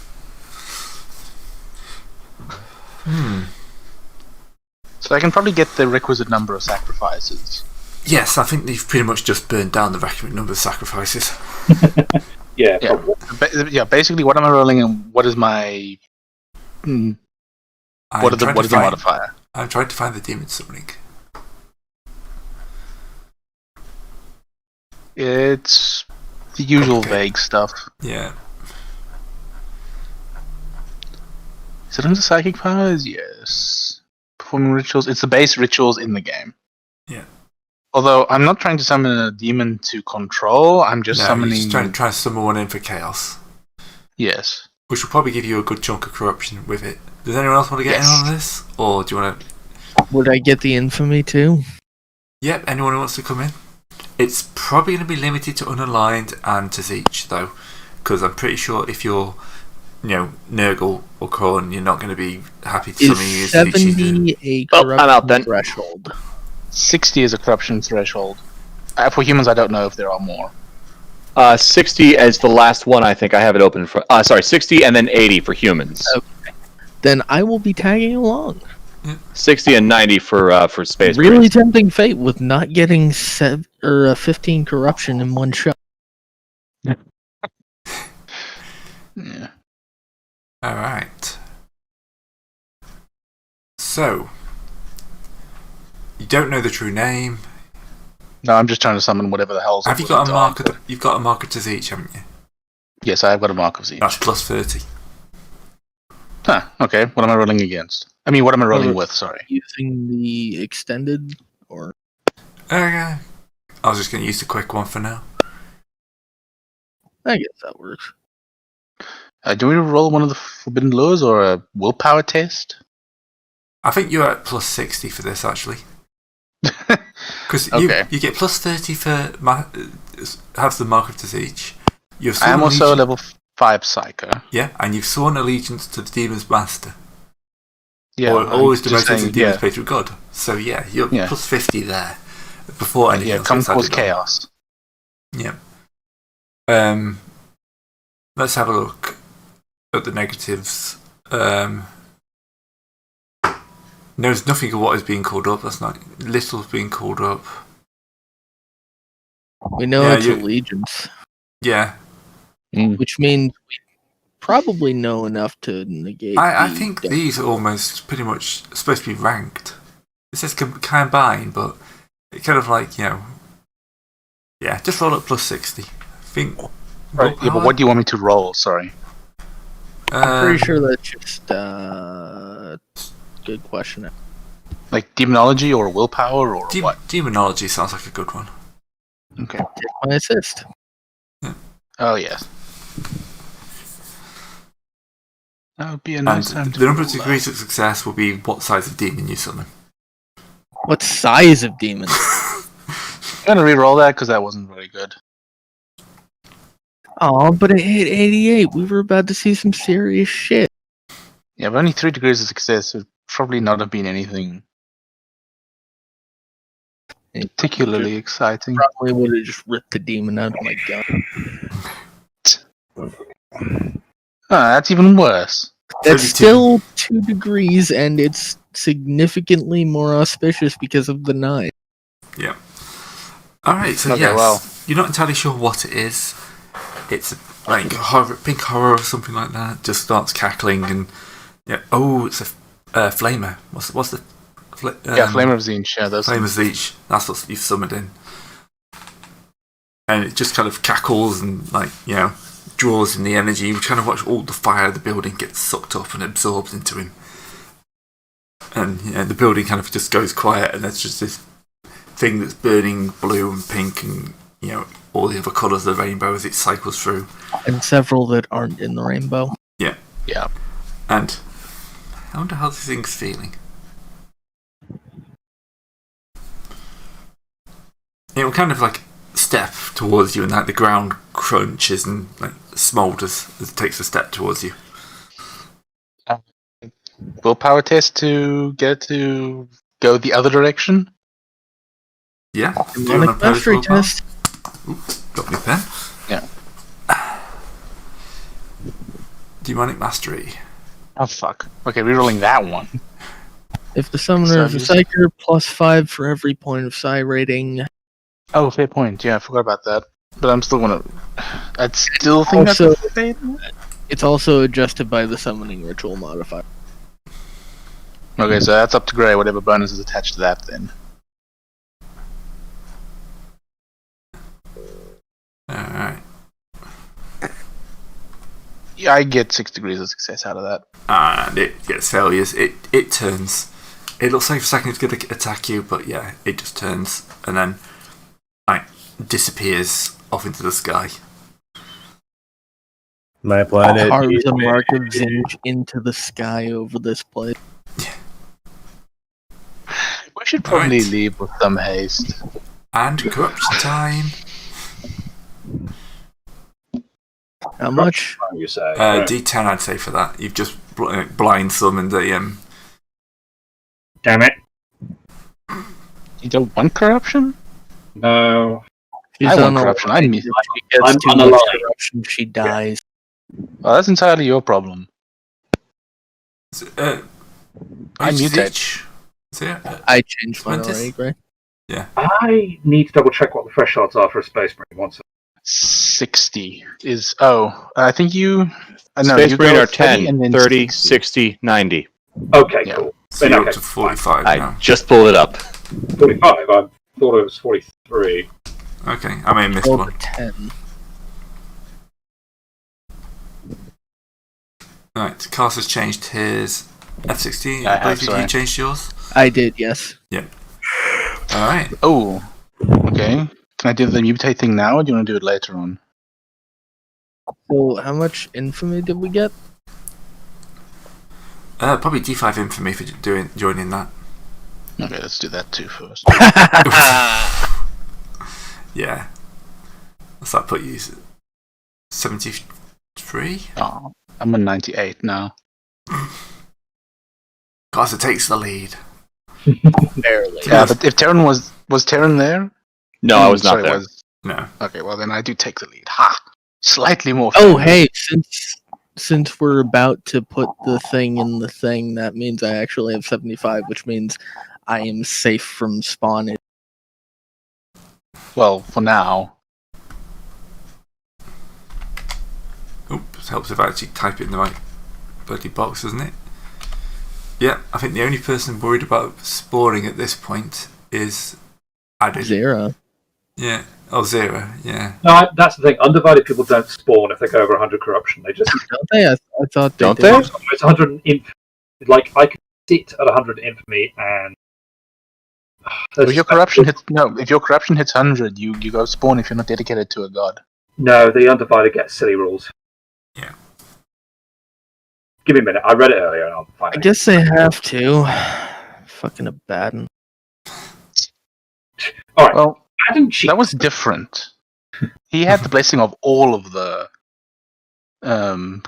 So I can probably get the requisite number of sacrifices. Yes, I think they've pretty much just burned down the requisite number of sacrifices. Yeah, Yeah. probably. Basically, what am I rolling and what is my... What is the modifier? I'm trying to find the demon summoning. It's the usual vague stuff. Yeah. Is it under psychic powers? Yes. Performing rituals. It's the base rituals in the game. Yeah. Although I'm not trying to summon a demon to control. I'm just No, summoning. you're just trying to summon one in for chaos, Yes. which will probably give you a good chunk of corruption with it. Does anyone else want to get in on this, or do you want to? Would I get the infamy too? Yep. Anyone who wants to come in. It's probably going to be limited to unaligned and to Zeech though, because I'm pretty sure if you're, Nurgle or Korn, you're not going to be happy to summon you Is as Zeech. 70 a Well, corruption I'm out then. threshold? 60 is a corruption threshold. For humans, I don't know if there are more. 60 as the last one, I think I have it open for. 60 and then 80 for humans. Okay. Then I will be tagging along. 60 and 90 for space. Really Marines. tempting fate with not getting 15 corruption in one shot. Yeah. All right. So, You don't know the true name. No, I'm just trying to summon whatever the hell's. Have you got a marker? You've got a marker to each, haven't you? Yes, I've got a mark of each. That's plus 30. Huh, okay. What am I rolling against? I mean, what am I rolling with, sorry. Using the extended, or... Okay. I was just going to use the quick one for now. I guess that works. Do we roll one of the forbidden laws or a willpower test? I think you're at plus 60 for this, actually. Because Okay. you get plus 30 for have the mark of disease. I am also a level 5 psycho. Yeah, and you've sworn allegiance to the demon's master. Yeah, or I'm always just devoted to saying, the demon's yeah. patron god. So yeah, you're Yeah. plus 50 there. Before anything Yeah, else come gets cause added on. chaos. Yeah. Let's have a look at the negatives. There's nothing of what is being called up. That's not little's being called up. We know Yeah, it's you- allegiance, Yeah, which means we probably know enough to negate. I the think death. these are almost pretty much supposed to be ranked. It says combine, but it kind of like yeah, just roll up plus 60. I think. Right, yeah, but what do you want me to roll? Sorry. I'm pretty sure that's just good question. Like demonology or willpower or what? Demonology sounds like a good one. Okay. Take my assist. Oh, yes. That would be a nice time And to the number of roll that. degrees of success will be what size of demon you summon. What size of demon? I'm gonna re-roll that because that wasn't very good. Oh, but it hit 88. We were about to see some serious shit. Yeah, but only 3 degrees of success would probably not have been anything particularly exciting. Probably would have just ripped the demon out of my gun. That's even worse. That's 32. still 2 degrees, and it's significantly more auspicious because of the 9. Yeah. Alright, so Okay, yes, well. you're not entirely sure what it is. It's like horror, pink horror or something like that. Just starts cackling and it's a flamer. What's the Flamer of Zinch, yeah, those Flamer's Leech. That's what you've summoned in. And it just kind of cackles and draws in the energy. You kind of watch all the fire of the building get sucked up and absorbed into him. And the building kind of just goes quiet, and there's just this thing that's burning blue and pink and all the other colours of the rainbow as it cycles through. And several that aren't in the rainbow. Yeah. Yeah. And I wonder how this thing's feeling. It will kind of step towards you, and the ground crunches and smoulders as it takes a step towards you. Willpower test to get it to go the other direction? Yeah. Do you Demonic want to pose mastery willpower? test. Got me a pen. Yeah. Demonic mastery. Oh, fuck. Okay, rerolling that one. If the summoner is a So psyker, +5 for every point of psi rating. Oh, fair point. Yeah, I forgot about that. But I'm still gonna... I'd still think Also- that's a fail. It's also adjusted by the summoning ritual modifier. Okay, so that's up to Grey, whatever bonus is attached to that then. Alright. Yeah, I get 6 degrees of success out of that. And it gets failures. It turns. It looks like for a second it's going to attack you, but yeah, it just turns and then disappears off into the sky. My planet. Carves a mark of Zinj into the sky over this place. We should probably Alright. leave with some haste. And corruption time. How much? You say? D10, I'd say for that. You've just blind summoned the Damn it! You don't want corruption? No. She's I want on a- corruption. If she gets I'm too much unalive. corruption, she dies. Well, that's entirely your problem. I mutate. So yeah, I changed mine Mantis? already, Gray. I need to double check what the thresholds are for a space marine. One second. 60 is... Oh, I think you... no, Space you Marine go are 10, and then 30, 60. 60, 90. Okay, Yeah. cool. so Then you're okay. up to 45 I now. just pulled it up. 45. I thought it was 43. Okay, I may have missed Over one. 10. Right, Cars has changed his F-16. I have, Both of you sorry. changed yours? I did, yes. Alright. Oh, okay. Can I do the mutate thing now, or do you want to do it later on? So, how much infamy did we get? Probably D5 infamy for joining that. Okay, let's do that too first. Yeah. What's that put you? 73? Oh, I'm on 98 now. Garza takes the lead. Barely. Yeah, but if Terran was Terran there? No, I was not Sorry, there. No. Okay, well then I do take the lead. Ha! Slightly more. Oh, fair. hey, since we're about to put the thing in the thing, that means I actually have 75, which means I am safe from spawning. Well, for now. Oops, helps if I actually type it in the right bloody box, doesn't it? Yeah, I think the only person worried about spawning at this point is Added. Zero. Yeah. Oh, Zero, yeah. No, that's the thing. Undivided people don't spawn if they go over 100 corruption. They just Don't they? I thought they Don't did. they? it's 100 like I could sit at 100 infamy and If your corruption hits 100, you go spawn if you're not dedicated to a god. No, the undivided get silly rules. Yeah. Give me a minute. I read it earlier and I'll find I it. guess they have to. Fucking Abaddon. Alright, Well, Adam cheat. that was different. He had the blessing of all of the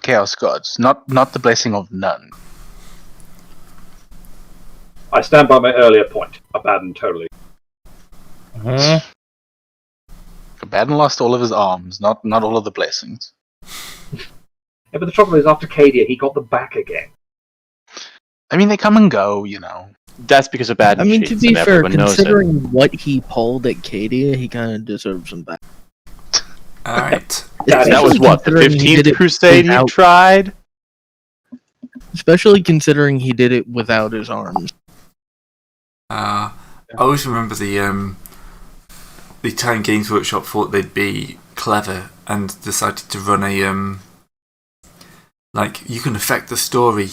chaos gods, not the blessing of none. I stand by my earlier point. Abaddon totally. Abaddon lost all of his arms, not all of the blessings. Yeah, but the trouble is, after Cadia, he got them back again. I mean, they come and go, you know. That's because of bad I mean, to cheats, be and fair, everyone knows it. considering what he pulled at Cadia, he kind of deserves them back. Alright. That was what, the Considering he did 15th it crusade he without- tried? Especially considering he did it without his arms. I always remember the Italian Games Workshop thought they'd be clever and decided to run a like you can affect the story.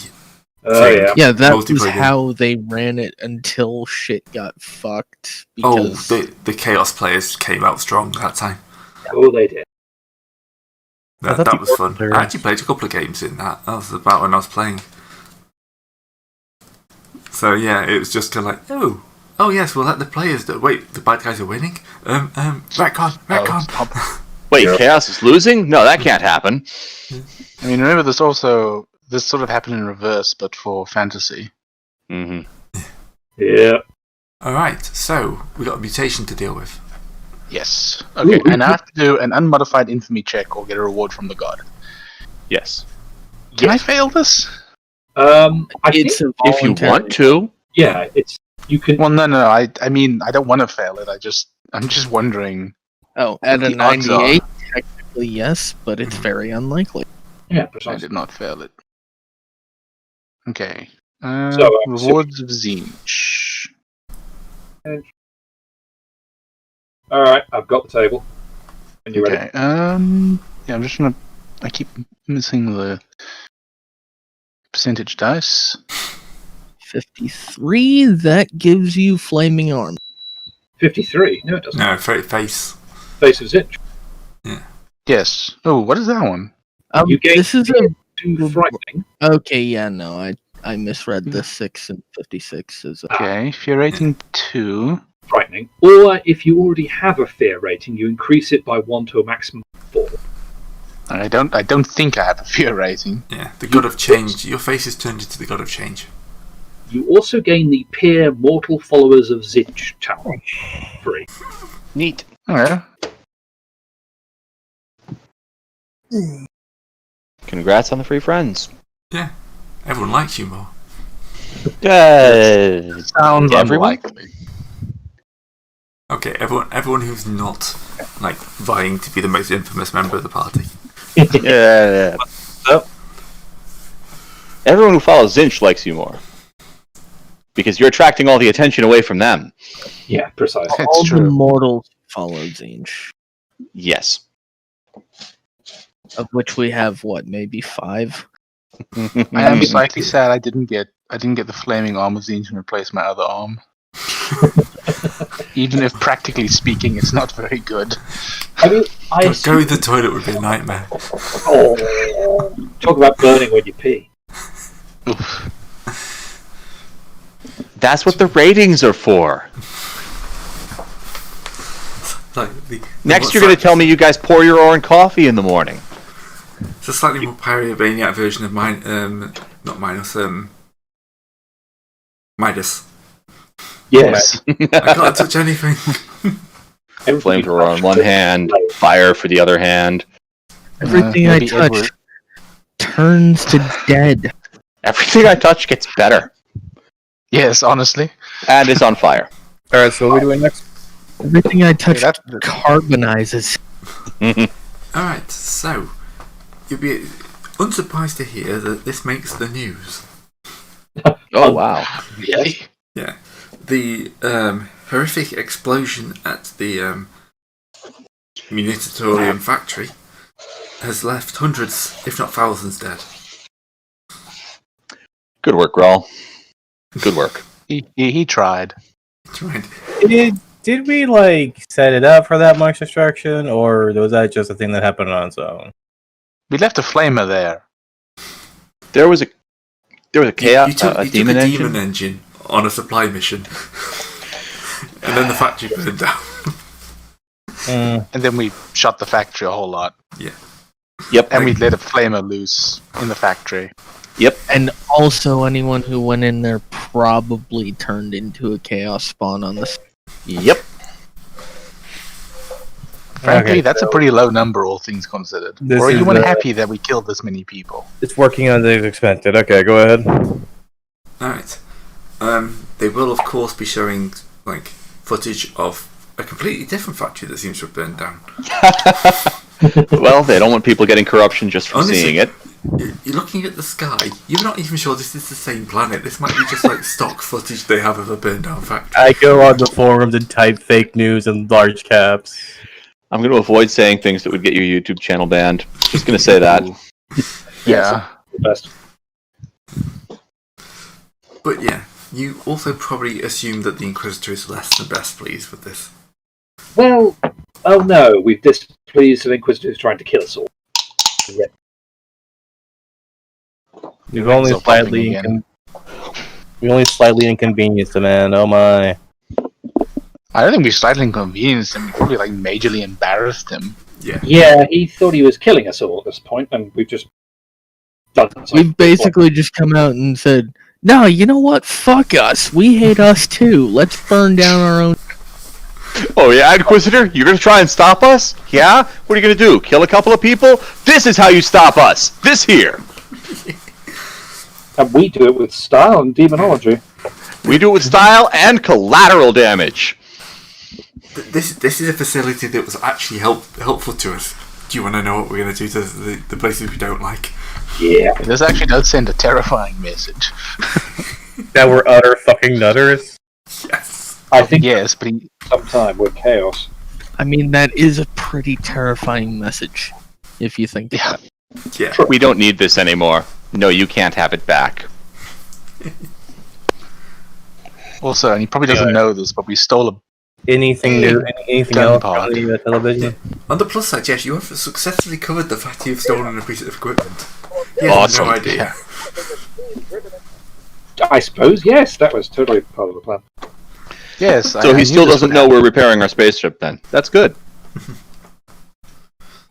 Yeah. Yeah, that was Multiplayer game. how they ran it until shit got fucked. Oh, Because the Chaos players came out strong that time. Oh, they did. I That thought was the fun. players- I actually played a couple of games in that. That was about when I was playing. So yeah, it was just kind of like, oh yes, we'll let the players do. Wait, the bad guys are winning. Retcon. Wait, Chaos is losing? No, that can't happen. I mean, remember this sort of happened in reverse, but for fantasy. Hmm. Yeah. All right, so we got a mutation to deal with. Yes. Okay, Ooh, and I have to do an unmodified infamy check or get a reward from the god. Yes. Can I fail this? I it's think, a If you voluntary- want to. yeah, it's you can. Well, no. I mean, I don't want to fail it. I'm just wondering. Oh, at a The odds are- 98, technically yes, but it's very unlikely. Yeah, I precisely. did not fail it. Okay. So, rewards of Zinch. All right, I've got the table. When you're ready. Okay. Yeah, I'm just gonna. I keep missing the percentage dice. 53, that gives you flaming arm. 53. No, it doesn't. No, face. Face of Zinch. Yes. Oh, what is that one? You gain This is a... two frightening. Okay, yeah, no, I misread the 6 and 56 as a... Okay, fear rating 2. Frightening. Or if you already have a fear rating, you increase it by 1 to a maximum of 4. I don't think I have a fear rating. Yeah, the God of Change. Your face is turned into the God of Change. You also gain the Peer Mortal Followers of Zinch challenge. Free. Neat. Okay. Congrats on the free friends. Everyone likes you more. Sounds Everyone? unlikely. Okay, everyone who's not like vying to be the most infamous member of the party. Yeah. up? Everyone who follows Zinch likes you more. Because you're attracting all the attention away from them. Yeah, precisely. It's All the true. mortals follow Zinch, Yes. of which we have what, maybe 5. I am slightly sad I didn't get the flaming arm of Zine to replace my other arm. Even if practically speaking, it's not very good. I mean, I Going assume... to the toilet would be a nightmare. Oh, talk about burning when you pee. Oof. That's what the ratings are for. Like Next, you're going to tell me you guys pour your own coffee in the morning. It's a slightly more Pyrovaniac version of mine. Not Midas. Midas. Yes. I can't touch anything. Flamethrower on one hand, fire for the other hand. Everything I maybe touch Edward. turns to dead. Everything I touch gets better. Yes, honestly. And it's on fire. Alright, so what are we doing next? Everything I touch That- carbonizes. Alright, so you'll be unsurprised to hear that this makes the news. Oh, wow. Really? Yeah. The horrific explosion at the Munitorium factory has left hundreds, if not thousands, dead. Good work, Rawl. Good work. He tried. That's right. Did we, like, set it up for that much destruction, or was that just a thing that happened on its own? We left a flamer there. There was a chaos, You took a a demon engine. demon engine on a supply mission, and then the factory burned down. And then we shut the factory a whole lot. Yep. And we let a flamer loose in the factory. And also, anyone who went in there probably turned into a chaos spawn on this. Yep. Frankly, Okay, that's a so pretty low number, all things considered. this Or are you is, unhappy that we killed this many people? It's working as expected. Okay, go ahead. Alright. They will, of course, be showing like footage of a completely different factory that seems to have burned down. Well, they don't want people getting corruption just from Honestly, seeing it. You're looking at the sky. You're not even sure this is the same planet. This might be just like stock footage they have of a burned down factory. I go on the forums and type fake news in large caps. I'm going to avoid saying things that would get your YouTube channel banned. Just going to say that. Yeah. The best. But yeah, you also probably assume that the Inquisitor is less than best pleased with this. Well, oh no, we've displeased an Inquisitor who's trying to kill us all. We've only So popping slightly again. we only slightly inconvenienced the man. Oh my! I don't think we slightly inconvenienced him. We probably like majorly embarrassed him. Yeah. Yeah, he thought he was killing us all at this point, and we've just done something. We've basically just come out and said, no, you know what? Fuck us. We hate us too. Let's burn down our own. Oh yeah, Inquisitor? You're going to try and stop us? Yeah? What are you going to do? Kill a couple of people? This is how you stop us! This here! And we do it with style and demonology. We do it with style and collateral damage. This is a facility that was actually helpful to us. Do you want to know what we're going to do to the places we don't like? Yeah. This actually does send a terrifying message. That we're utter fucking nutters. Yes. I think Yes, but he, sometime we're chaos. I mean, that is a pretty terrifying message, if you think. yeah. Yeah. We don't need this anymore. No, you can't have it back. Also, and he probably doesn't know this, but we stole a Anything new? Anything Gun else pod. on the television? On the plus side, yes, you have successfully covered the fact you've stolen a piece of equipment. He has Awesome. no idea. I suppose, yes, that was totally part of the plan. Yes. So he still doesn't know we're repairing our spaceship then. That's good.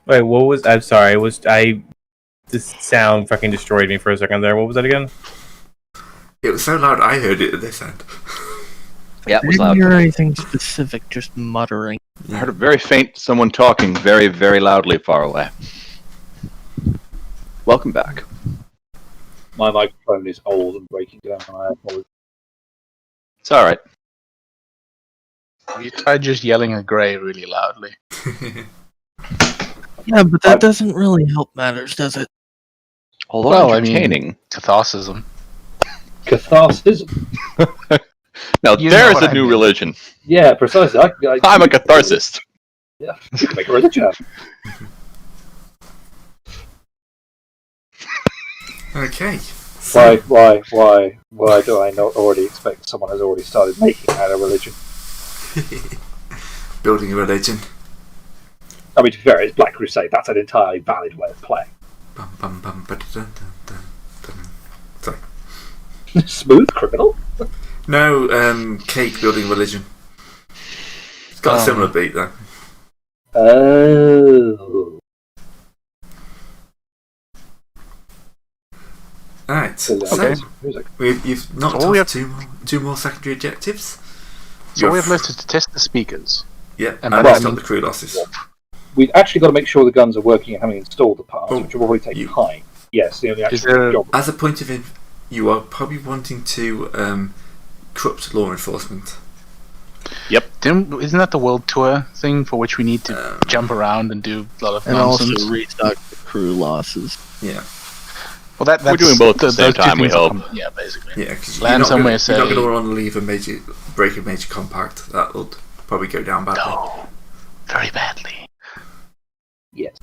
Wait, what was? I'm sorry. This sound fucking destroyed me for a second there. What was that again? It was so loud I heard it at this end. Yeah, it I was didn't loud. hear anything specific, just muttering. I heard a very faint someone talking very, very loudly far away. Welcome back. My microphone is old and breaking down. I apologize. It's alright. We tried just yelling at Gray really loudly. Yeah, but that doesn't really help matters, does it? Although Well, I mean- entertaining. Catharsism. Catharsis. Now You know there's what a I new mean. religion. Yeah, precisely. I'm a catharsis. Yeah, you can make a religion out of it. Okay. So, Why do I not already expect someone has already started making out a religion? building a religion. I mean, to be fair, it's Black Crusade. That's an entirely valid way of playing. Bum, bum, bum, ba-da-dun-dun-dun-dun. Sorry. Smooth criminal? No, Cake building religion. It's got a similar beat though. Oh. Alright, so Music. you've knocked So we off two more secondary objectives. So all we have left is to test the speakers. Yeah, And and by stop that the crew losses. We've actually got to make sure the guns are working and having installed the parts, Oh, which will probably take time. Yes, the only Is actual there- job. As a point of you are probably wanting to corrupt law enforcement. Isn't that the world tour thing for which we need to jump around and do a lot of And nonsense? also restock the crew losses. Yeah, Well, that's We're doing both at the same those two time, we things will hope. come- yeah, basically. yeah, because Land somewhere, you're not say- going to want to leave break a major compact. That'll probably go down badly. No, very badly. Yes.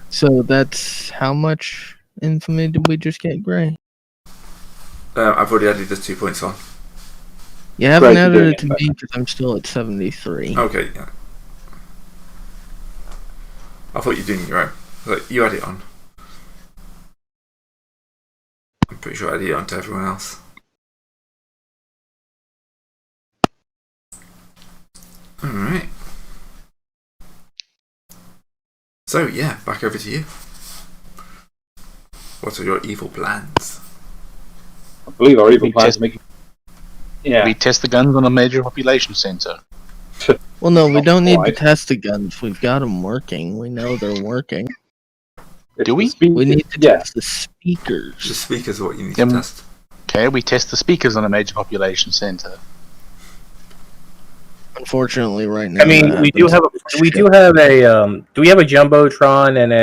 So that's how much infamy did we just get, Gray? I've already added the 2 points on. You haven't Gray, you're added doing it to it me because I'm still at 73. Okay, yeah. I thought you were doing your own. Like, you add it on. I'm pretty sure I added it on to everyone else. Alright. So, yeah, back over to you. What are your evil plans? I believe our evil We plans test- are making. Yeah. We test the guns on a major population center. Well, no, we Not don't need to quite. test the guns. We've got them working. We know they're working. It's Do we? the speakers. We need to Yeah. test the speakers. The speakers are what you need Yeah, to test. Okay, we test the speakers on a major population center. Unfortunately, right now. I mean, that we do happens have on the we ship. do have a do we have a jumbotron and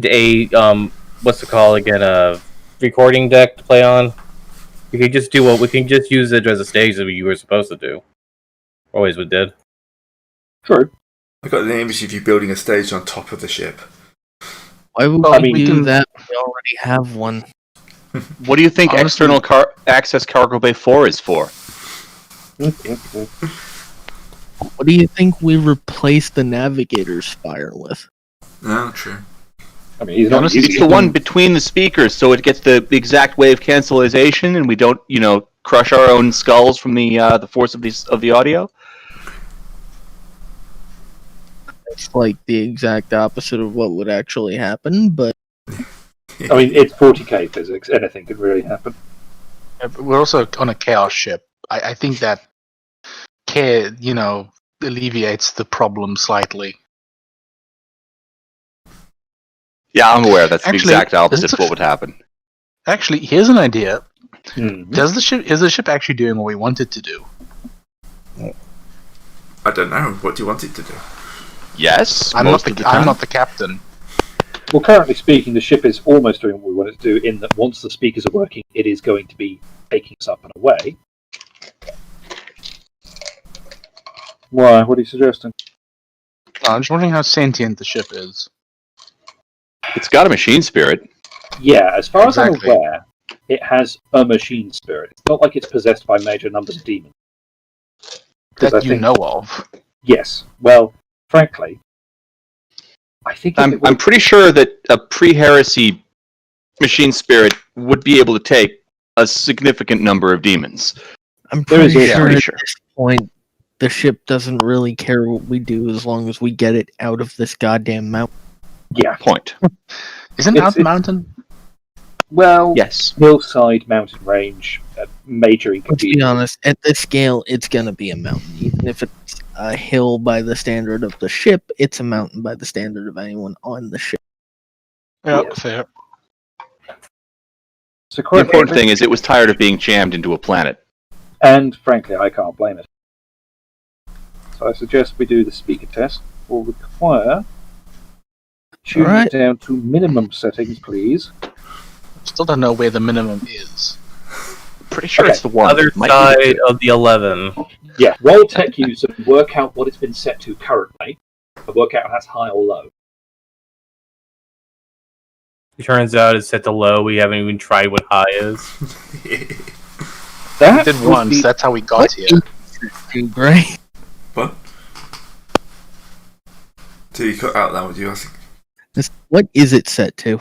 a what's it called again, a recording deck to play on? We can just do what we can just use it as a stage that you were supposed to do. Always we did. True. I've got the image of you building a stage on top of the ship. Why would Well, we we do can- that? We already have one. What do you think Honestly- external access cargo bay 4 is for? What do you think we replace the navigator's fire with? No, true. I mean, he's not Honestly, using It's the one between the speakers, so it gets the exact wave cancellation, and we don't, crush our own skulls from the force of the audio. It's like the exact opposite of what would actually happen, but I mean, it's 40k physics. Anything could really happen. Yeah, but we're also on a chaos ship. I think that care, alleviates the problem slightly. Yeah, I'm aware. That's Actually, the exact opposite it's of what would happen. Actually, here's an idea. Mhm. Is the ship actually doing what we want it to do? I don't know. What do you want it to do? Yes, I'm most of the I'm time. not the captain. Well, currently speaking, the ship is almost doing what we want it to do, in that once the speakers are working, it is going to be taking us up and away. Why? What are you suggesting? I'm just wondering how sentient the ship is. It's got a machine spirit. Yeah, as far as Exactly. I'm aware, it has a machine spirit. It's not like it's possessed by major numbers of demons. 'Cause That I you think- know of. Yes. Well, frankly, I think if I'm it were- pretty sure that a pre-heresy machine spirit would be able to take a significant number of demons. I'm There is pretty also- sure pretty at sure. this point the ship doesn't really care what we do as long as we get it out of this goddamn mountain. yeah. Point. Isn't It's- out the mountain? Well, Yes. hillside, mountain range, major Let's be inconvenience. honest, at this scale, it's gonna be a mountain. Even if it's a hill by the standard of the ship, it's a mountain by the standard of anyone on the ship. Yeah, Yes. fair. So The important thing is it was tired of being jammed into a planet. and frankly, I can't blame it. So I suggest we do the speaker test. Will require tuning Alright. it down to minimum settings, please. Still don't know where the minimum is. Pretty sure Okay, it's the 1. Other Might be the side 2. of the 11. Yeah, roll tech user and work out what it's been set to currently, and work out if that's high or low. It turns out it's set to low. We haven't even tried what high is. That We did would once. be- That's how we got What here. Too great. What? So you cut out that, would you ask? What is it set to?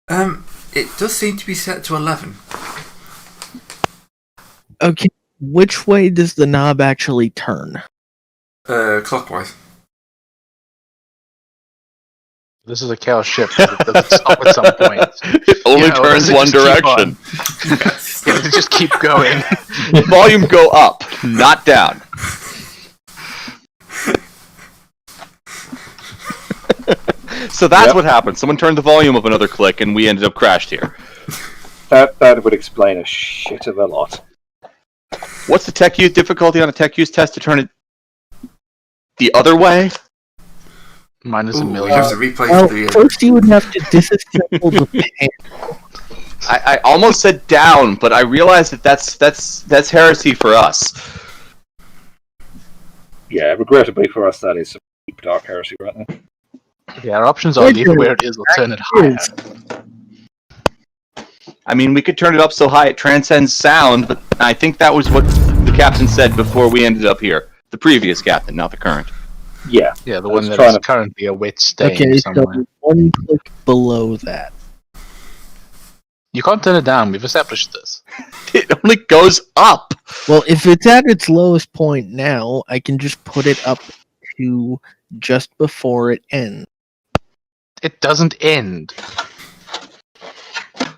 It does seem to be set to 11. Okay, which way does the knob actually turn? Clockwise. This is a chaos ship. Does it stop at some point? It only Yeah, or turns does it one just keep direction. Yeah, does it just keep going? Volume go up, not down. So that's Yep. what happened. Someone turned the volume up another click, and we ended up crashed here. That would explain a shit of a lot. What's the tech use difficulty on a tech use test to turn it the other way? Minus a Ooh, we million. have to replace Well, the. first you would have to disassemble the panel. I almost said down, but I realized that that's heresy for us. Yeah, regrettably for us, that is some deep dark heresy right there. Yeah, our options are leave it where it is or turn it higher. I mean, we could turn it up so high it transcends sound, but I think that was what the captain said before we ended up here. The previous captain, not the current. Yeah, Yeah, the I one was that trying is to- currently a wet stain Okay, somewhere. so one click below that. You can't turn it down. We've established this. It only goes up. Well, if it's at its lowest point now, I can just put it up to just before it ends. It doesn't end. I'm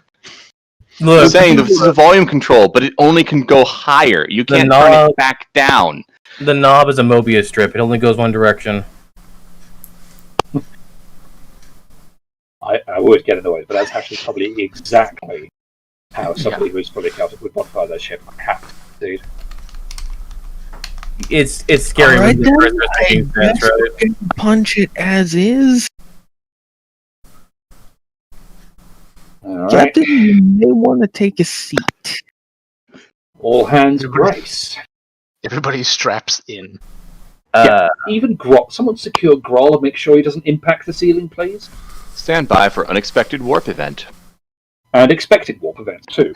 Look, saying this is a volume control, but it only can go higher. You can't turn knob- it back down. the knob is a Mobius strip. It only goes one direction. I would get annoyed, but that's actually probably exactly how somebody who's fully Celtic would modify their ship. I have to indeed. It's scary Alright when the then, first person I thinks that's guess right. we can punch it as is. All right, Captain, you may want to take a seat. all hands brace. Everybody straps in. Even Grol. Someone secure Grol and make sure he doesn't impact the ceiling, please. Stand by for unexpected warp event. And expected warp events too.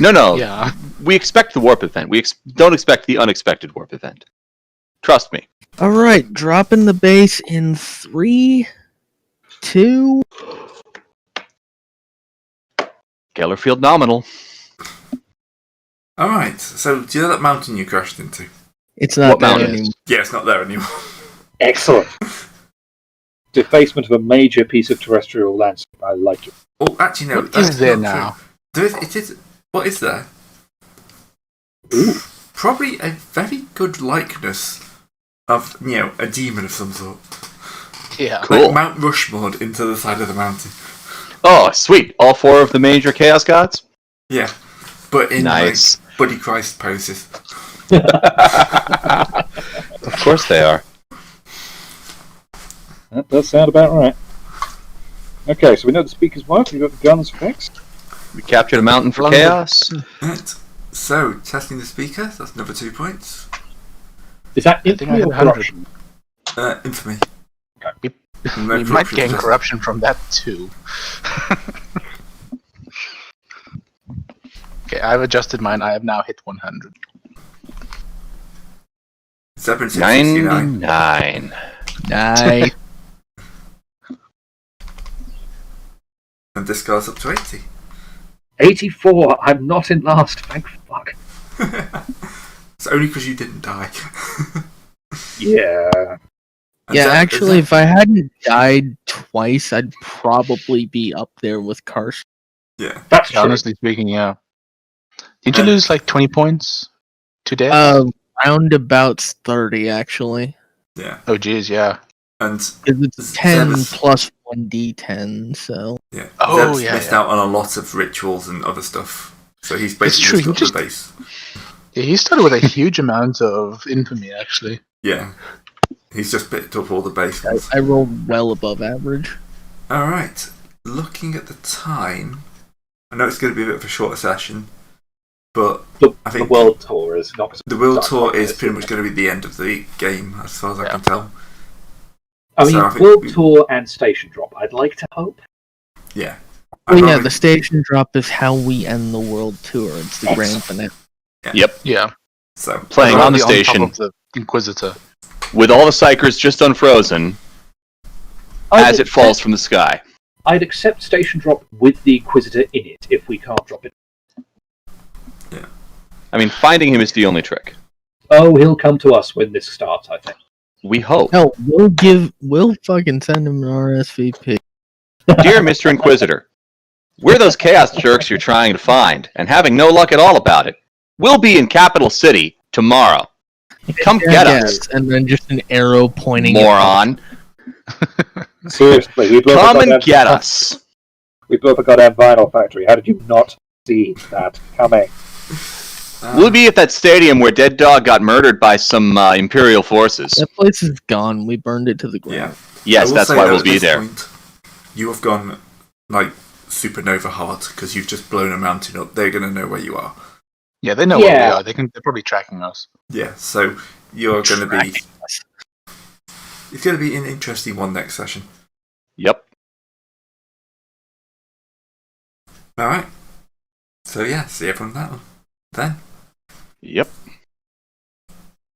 No. Yeah. We expect the warp event. We don't expect the unexpected warp event. Trust me. Alright, dropping the base in 3, 2. Gellerfield nominal. Alright, so do you know that mountain you crashed into? It's not What there mountain? anymore. Yeah, it's not there anymore. Excellent. Defacement of a major piece of terrestrial landscape. I like it. Oh, actually, no. What that's is there not now? true. There is, it is. What is there? Ooh. Probably a very good likeness of, a demon of some sort. Yeah. Cool. Like Mount Rushmore into the side of the mountain. Oh, sweet. All 4 of the major chaos gods? Yeah. But in Nice. like Buddy Christ poses. Of course they are. That does sound about right. Okay, so we know the speakers work. We've got the guns fixed. We captured a mountain for Long- chaos. Right. So, testing the speaker, that's another 2 points. Is that I think I infamy had or 100. corruption? Infamy. Okay. No We might corruption gain test. corruption from that too. Okay, I've adjusted mine. I have now hit 100. 769. 99. Nice. And this goes up to 80. 84. I'm not in last. Thank fuck. It's only because you didn't die. Yeah. And Yeah, so- actually, if I hadn't died twice, I'd probably be up there with Carson. Yeah. That's true. Honestly speaking, yeah. Did you lose like 20 points to death? Roundabouts 30, actually. Yeah. Oh, geez, yeah. And 'Cause it's 10 Zeb's- plus 1d10, so. yeah. Oh, Zeb's yeah, missed yeah. out on a lot of rituals and other stuff. So he's It's basically true, just got he the base. Yeah, he started with a huge amount of infamy, actually. Yeah. He's just picked up all the base I, ones. I rolled well above average. Alright. Looking at the time, I know it's going to be a bit of a shorter session, but I The think world tour is not. the world tour is pretty much going to be the end of the game, as far as I can tell. I mean, So I think world tour and station drop. I'd like to hope. Yeah. Well, yeah, the station drop is how we end the world tour. It's the grand finale. Yep. Yeah. So Playing on the Probably station top of the Inquisitor. with all the Psychers just unfrozen as it falls from the sky. I'd accept station drop with the Inquisitor in it if we can't drop it. Yeah. I mean, finding him is the only trick. Oh, he'll come to us when this starts, I think. We hope. No, we'll fucking send him an RSVP. Dear Mr. Inquisitor, we're those chaos jerks you're trying to find, and having no luck at all about it. We'll be in Capital City tomorrow. Come get us, And then just an arrow pointing. moron. Seriously, we blew Come and get us. We blew up a goddamn vinyl factory. How did you not see that coming? We'll be at that stadium where Dead Dog got murdered by some Imperial forces. That place is gone. We burned it to the ground. Yeah. Yes, I will that's say why that we'll at be this there. point, you have gone like supernova hard because you've just blown a mountain up. They're going to know where you are. Yeah, they know where we are. They're probably tracking us. Yeah, so you're going to be. It's going to be an interesting one next session. Yep. All right. So yeah, see everyone that one then. Yep.